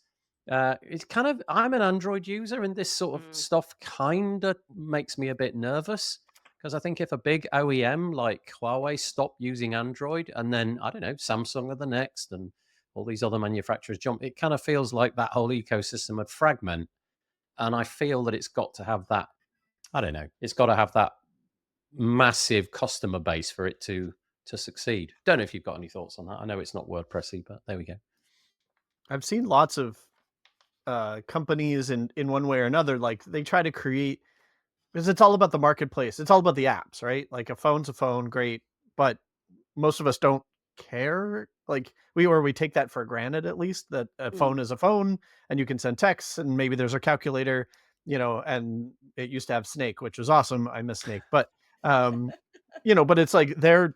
It's kind of, I'm an Android user, and this sort of stuff kind of makes me a bit nervous, because I think if a big OEM like Huawei stopped using Android, and then, I don't know, Samsung are the next, and all these other manufacturers jump, it kind of feels like that whole ecosystem would fragment. And I feel that it's got to have that, I don't know, it's got to have that massive customer base for it to succeed. Don't know if you've got any thoughts on that. I know it's not WordPressy, but there we go. I've seen lots of companies in one way or another, like they try to create, because it's all about the marketplace. It's all about the apps, right? Like a phone's a phone, great, but most of us don't care. Like we take that for granted, at least, that a phone is a phone and you can send texts, and maybe there's a calculator, and it used to have Snake, which was awesome. I miss Snake, but but it's like they're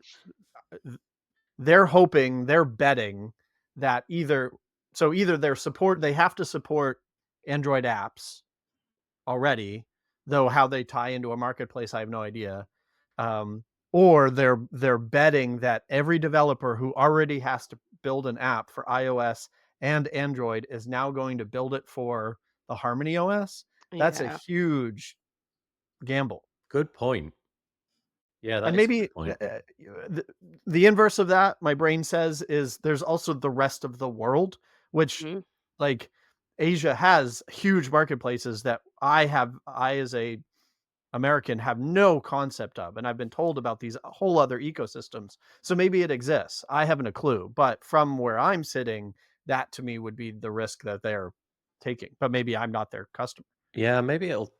hoping, they're betting that either they have to support Android apps already, though how they tie into a marketplace, I have no idea. Or they're betting that every developer who already has to build an app for iOS and Android is now going to build it for the Harmony OS. That's a huge gamble. Good point. Yeah, that and is maybe a good point. The inverse of that, my brain says, is there's also the rest of the world, which like Asia has huge marketplaces that I as a American have no concept of, and I've been told about these whole other ecosystems. So maybe it exists. I haven't a clue, but from where I'm sitting, that to me would be the risk that they're taking. But maybe I'm not their customer. Yeah, maybe it'll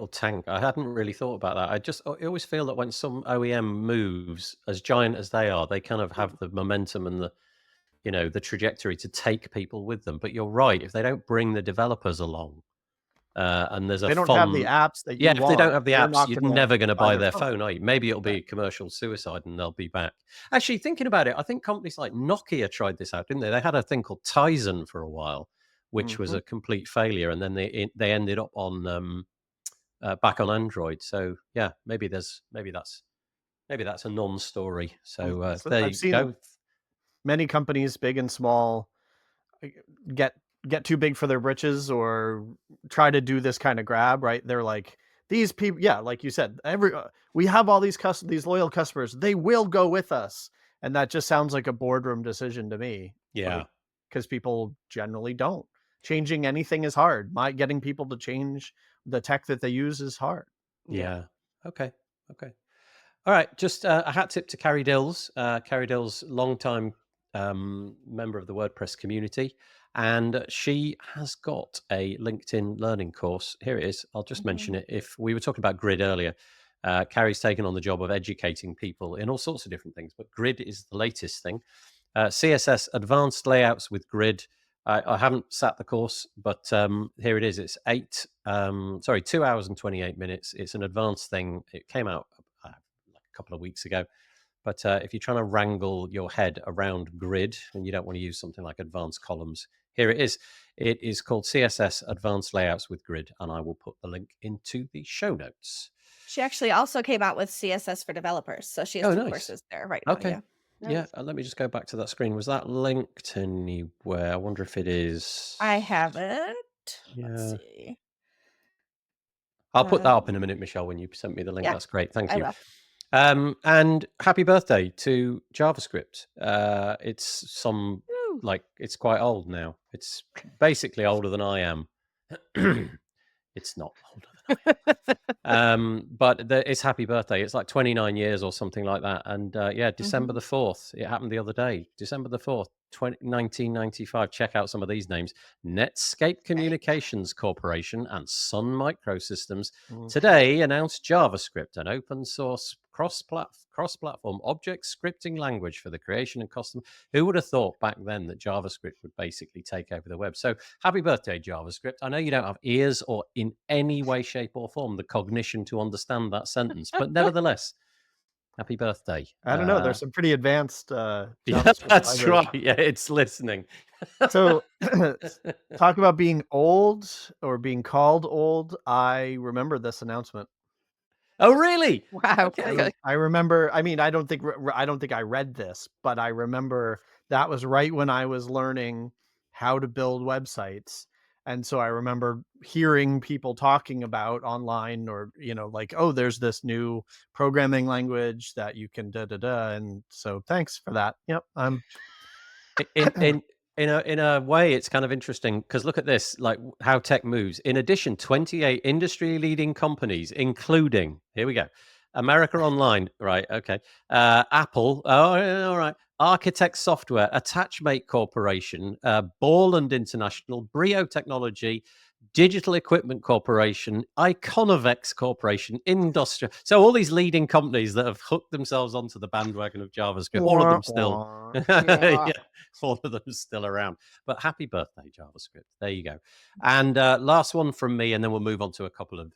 tank. I hadn't really thought about that. I always feel that when some OEM moves, as giant as they are, they kind of have the momentum and the trajectory to take people with them. But you're right, if they don't bring the developers along, and there's they don't have the apps that you if they don't have the apps, you're never going to buy their phone, are you? Maybe it'll be commercial suicide and they'll be back. Actually, thinking about it, I think companies like Nokia tried this out, didn't they? They had a thing called Tizen for a while, which was a complete failure, and then they ended up on back on Android. So yeah, maybe that's a non-story. So there I've you seen go. Many companies, big and small, get too big for their britches or try to do this kind of grab, right? They're like, these people, yeah, like you said, we have all these loyal customers, they will go with us. And that just sounds like a boardroom decision to me. Yeah. Because people generally don't. Changing anything is hard. Getting people to change the tech that they use is hard. Yeah. Okay. Okay. All right. Just a hat tip to Carrie Dills. Carrie Dills, longtime member of the WordPress community. And she has got a LinkedIn learning course. Here it is. I'll just mention it. If we were talking about Grid earlier, Carrie's taken on the job of educating people in all sorts of different things, but Grid is the latest thing. CSS advanced layouts with Grid. I haven't sat the course, but here it is. It's 2 hours and 28 minutes. It's an advanced thing. It came out like a couple of weeks ago. But if you're trying to wrangle your head around Grid and you don't want to use something like advanced columns, here it is. It is called CSS Advanced Layouts with Grid, and I will put the link into the show notes. She actually also came out with CSS for developers, so she has 2 nice. courses there right now. Okay. Yeah. Let me just go back to that screen. Was that linked anywhere? I wonder if it is. I haven't. Yeah. Let's see. I'll put that up in a minute, Michelle, when you sent me the link. Yeah, That's great. Thank I you. will. And happy birthday to JavaScript. It's some Woo. it's quite old now. It's basically older than I am. It's not older than I am. But it's happy birthday. It's like 29 years or something like that. And December the 4th. It happened the other day. December the 4th, 1995. Check out some of these names. Netscape Communications Corporation and Sun Microsystems today announced JavaScript, an open source cross-platform object scripting language for the creation and custom. Who would have thought back then that JavaScript would basically take over the web? So happy birthday, JavaScript. I know you don't have ears or in any way, shape or form the cognition to understand that sentence, but nevertheless, happy birthday. I don't know. There's some pretty advanced yeah, that's right. Yeah, it's listening. So talk about being old or being called old. I remember this announcement. Oh, really? Wow. Okay. I remember. I mean, I don't think I read this, but I remember that was right when I was learning how to build websites. And so I remember hearing people talking about online or, like, oh, there's this new programming language that you can And so thanks for that. Yep. In a way, it's kind of interesting because look at this, like how tech moves. In addition, 28 industry-leading companies, including, here we go, America Online, right? Okay, Apple, all right, Architect Software, Attachmate Corporation, Borland International, Brio Technology, Digital Equipment Corporation, Iconovex Corporation, Industrial. So all these leading companies that have hooked themselves onto the bandwagon of JavaScript, all of them still, yeah, all of them still around. But happy birthday, JavaScript. There you go. And last one from me, and then we'll move on to a couple of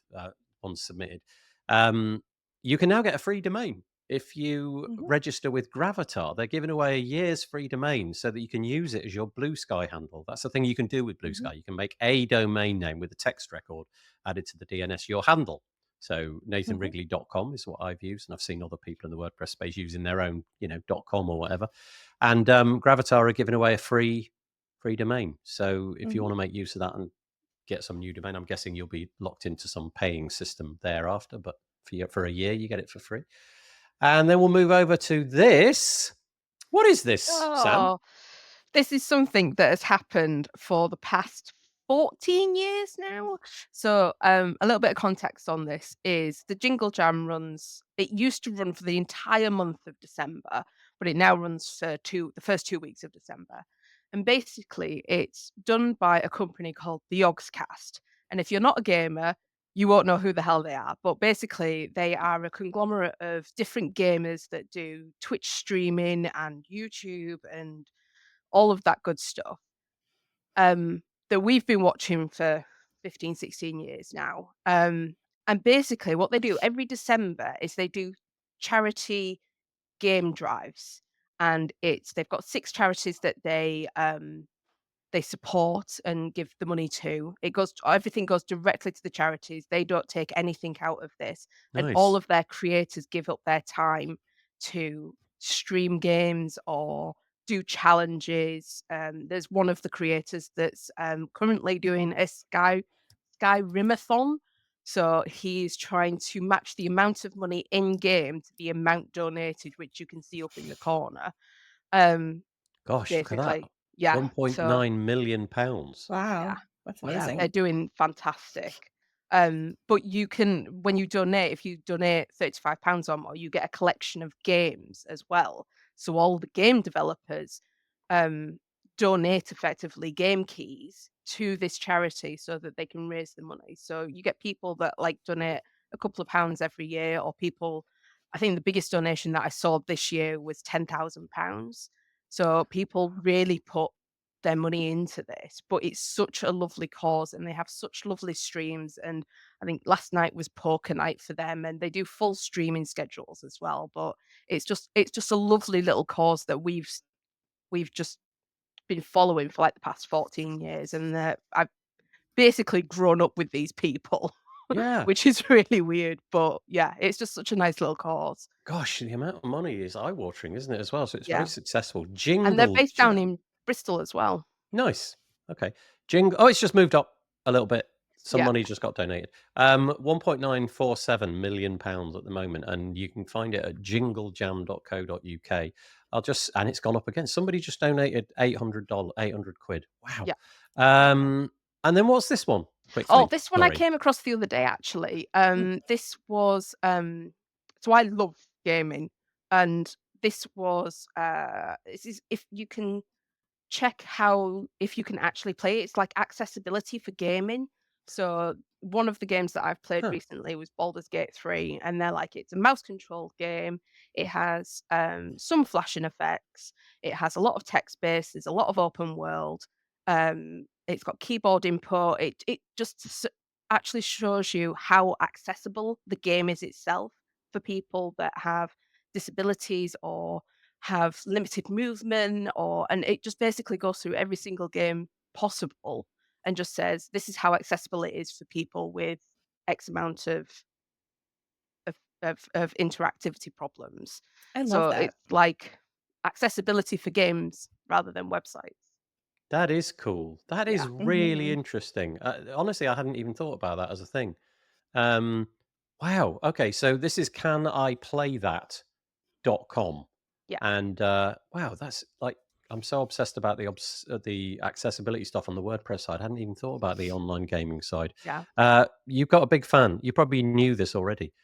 ones submitted. You can now get a free domain. If you register with Gravatar, they're giving away a year's free domain so that you can use it as your Blue Sky handle. That's the thing you can do with Blue Sky. You can make a domain name with a text record added to the DNS, your handle. So nathanwrigley.com is what I've used, and I've seen other people in the WordPress space using their own, .com or whatever. And Gravatar are giving away a free domain. So if you want to make use of that and get some new domain, I'm guessing you'll be locked into some paying system thereafter, but for a year, you get it for free. And then we'll move over to this. What is this, Sam? This is something that has happened for the past 14 years now. So a little bit of context on this is the Jingle Jam it used to run for the entire month of December, but it now runs for the first 2 weeks of December. And basically, it's done by a company called the Yogscast. And if you're not a gamer, you won't know who the hell they are. But basically, they are a conglomerate of different gamers that do Twitch streaming and YouTube and all of that good stuff that we've been watching for 15, 16 years now. And basically, what they do every December is they do charity game drives. And they've got 6 charities that they support and give the money to. Everything goes directly to the charities. They don't take anything out of this. And all of their creators give up their time to stream games or do challenges. There's one of the creators that's currently doing a Skyrimathon. So he's trying to match the amount of money in game to the amount donated, which you can see up in the corner. Gosh, look at that. Basically, yeah. £1.9 million. Wow, Yeah. that's Yeah, amazing. they're doing fantastic. But you can, when you donate, if you donate £35 or more, you get a collection of games as well. So all the game developers um, donate effectively game keys to this charity so that they can raise the money. So you get people that like donate a couple of pounds every year, or people. I think the biggest donation that I saw this year was £10,000. So people really put their money into this, but it's such a lovely cause and they have such lovely streams. And I think last night was poker night for them, and they do full streaming schedules as well. But it's just a lovely little cause that we've just been following for like the past 14 years, and I've basically grown up with these people. Yeah. Which is really weird, but yeah, it's just such a nice little cause. Gosh, the amount of money is eye-watering, isn't it, as well? So it's very Yeah, successful. and they're Jingle based down Jam. in Bristol as well. Nice. Okay. Oh, it's just moved up a little bit. Some Yeah. money just got donated. £1.947 million at the moment, and you can find it at jinglejam.co.uk. And it's gone up again. Somebody just donated $800, 800 quid. Wow. Yeah. And then what's this one? Quickly. Oh, this one I Sorry. came across the other day actually. This was so I love gaming, and this was this is if you can check if you can actually play it. It's like accessibility for gaming. So one of the games that I've played Huh. recently was Baldur's Gate 3, and they're like, it's a mouse controlled game. It has some flashing effects. It has a lot of text based. There's a lot of open world. It's got keyboard input. It just actually shows you how accessible the game is itself for people that have disabilities or have limited movement, and it just basically goes through every single game possible and just says this is how accessible it is for people with X amount of interactivity problems. I love So that. it's like accessibility for games rather than websites. That is cool. That is Yeah. really Mhm. interesting. Honestly, I hadn't even thought about that as a thing. Wow. Okay, so this is caniplaythat.com. Yeah. And wow, that's like I'm so obsessed about the accessibility stuff on the WordPress side. I hadn't even thought about the online gaming side. Yeah. You've got a big fan. You probably knew this already.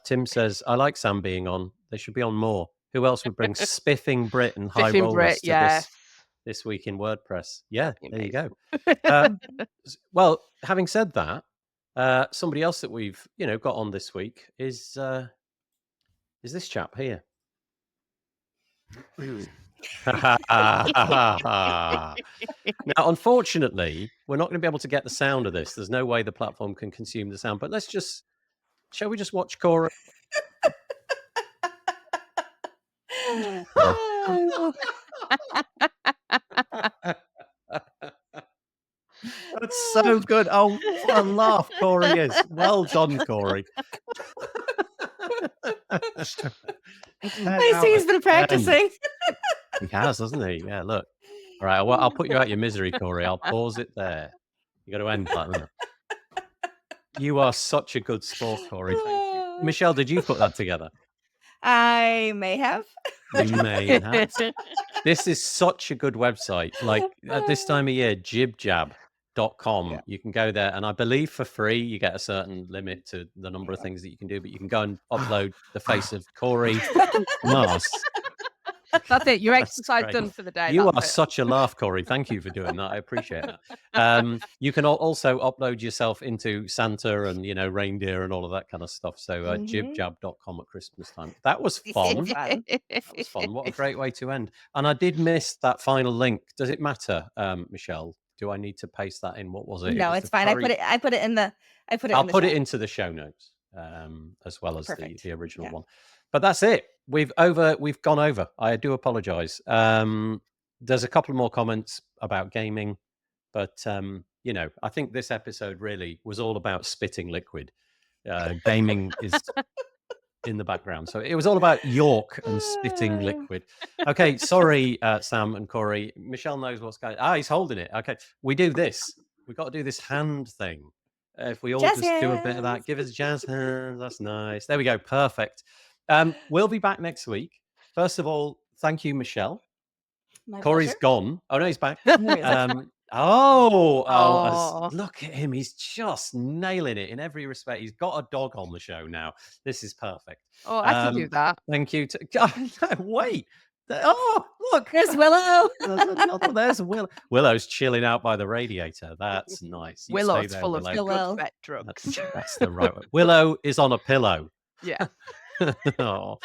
Tim says, "I like Sam being on. They should be on more. Who else would bring spiffing Brit and high Fifthing rollers Brit, to yes. this week in WordPress?" Yeah, That'd be there you go. amazing. Well, having said that, somebody else that we've got on this week is this chap here. Now, unfortunately, we're not going to be able to get the sound of this. There's no way the platform can consume the sound. But shall we just watch Cora? That's so good. Oh, what a laugh Corey is. Well done, Corey. I see he's been practicing. He has, hasn't he? Yeah, look. All right, I'll put you out your misery, Corey. I'll pause it there. You got to end like that. You are such a good sport, Corey. Thank you. Michelle, did you put that together? I may have. You may have. This is such a good website. Like at this time of year, jibjab.com. Yeah. You can go there, and I believe for free you get a certain limit to the number of things that you can do, but you can go and upload the face of Corey Mars. That's it. Your That's exercise great. done for the day. You that's are it. such a laugh, Corey. Thank you for doing that. I appreciate that. You can also upload yourself into Santa and reindeer and all of that kind of stuff. So jibjab.com at Christmas time. That was fun. Fun. That was fun. What a great way to end. And I did miss that final link. Does it matter, Michelle? Do I need to paste that in? What was it? No, it's fine. I put it in the. I'll put it into the show notes as well as Perfect. the original Yeah. one. But that's it. We've gone over. I do apologize. There's a couple more comments about gaming, but I think this episode really was all about spitting liquid. Gaming is in the background, so it was all about York and spitting liquid. Okay, sorry, Sam and Corey. Michelle knows what's going. He's holding it. Okay, we do this. We've got to do this hand thing. If we all Jazz just do a bit of that, hands. give us jazz hands. That's nice. There we go. Perfect. We'll be back next week. First of all, thank you, Michelle. My Corey's pleasure. gone. Oh no, he's back. There he is. Oh. Look at him. He's just nailing it in every respect. He's got a dog on the show now. This is perfect. Oh, I can do that. Thank you. Wait. Oh, look. There's Willow. There's Willow. Willow's chilling out by the radiator. That's nice. You Willow's stay there, full of Willow. Willow. good vet drugs. That's the right one. Willow is on a pillow. Yeah. Oh.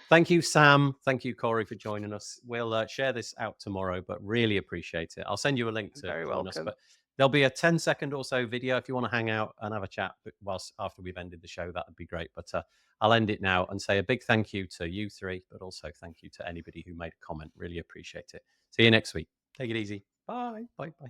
Thank you, Sam. Thank you, Corey, for joining us. We'll share this out tomorrow, but really appreciate it. I'll send you a link to Very join us. welcome. But there'll be a 10-second or so video if you want to hang out and have a chat whilst after we've ended the show. That would be great. But I'll end it now and say a big thank you to you three, but also thank you to anybody who made a comment. Really appreciate it. See you next week. Take it easy. Bye. Bye. Bye.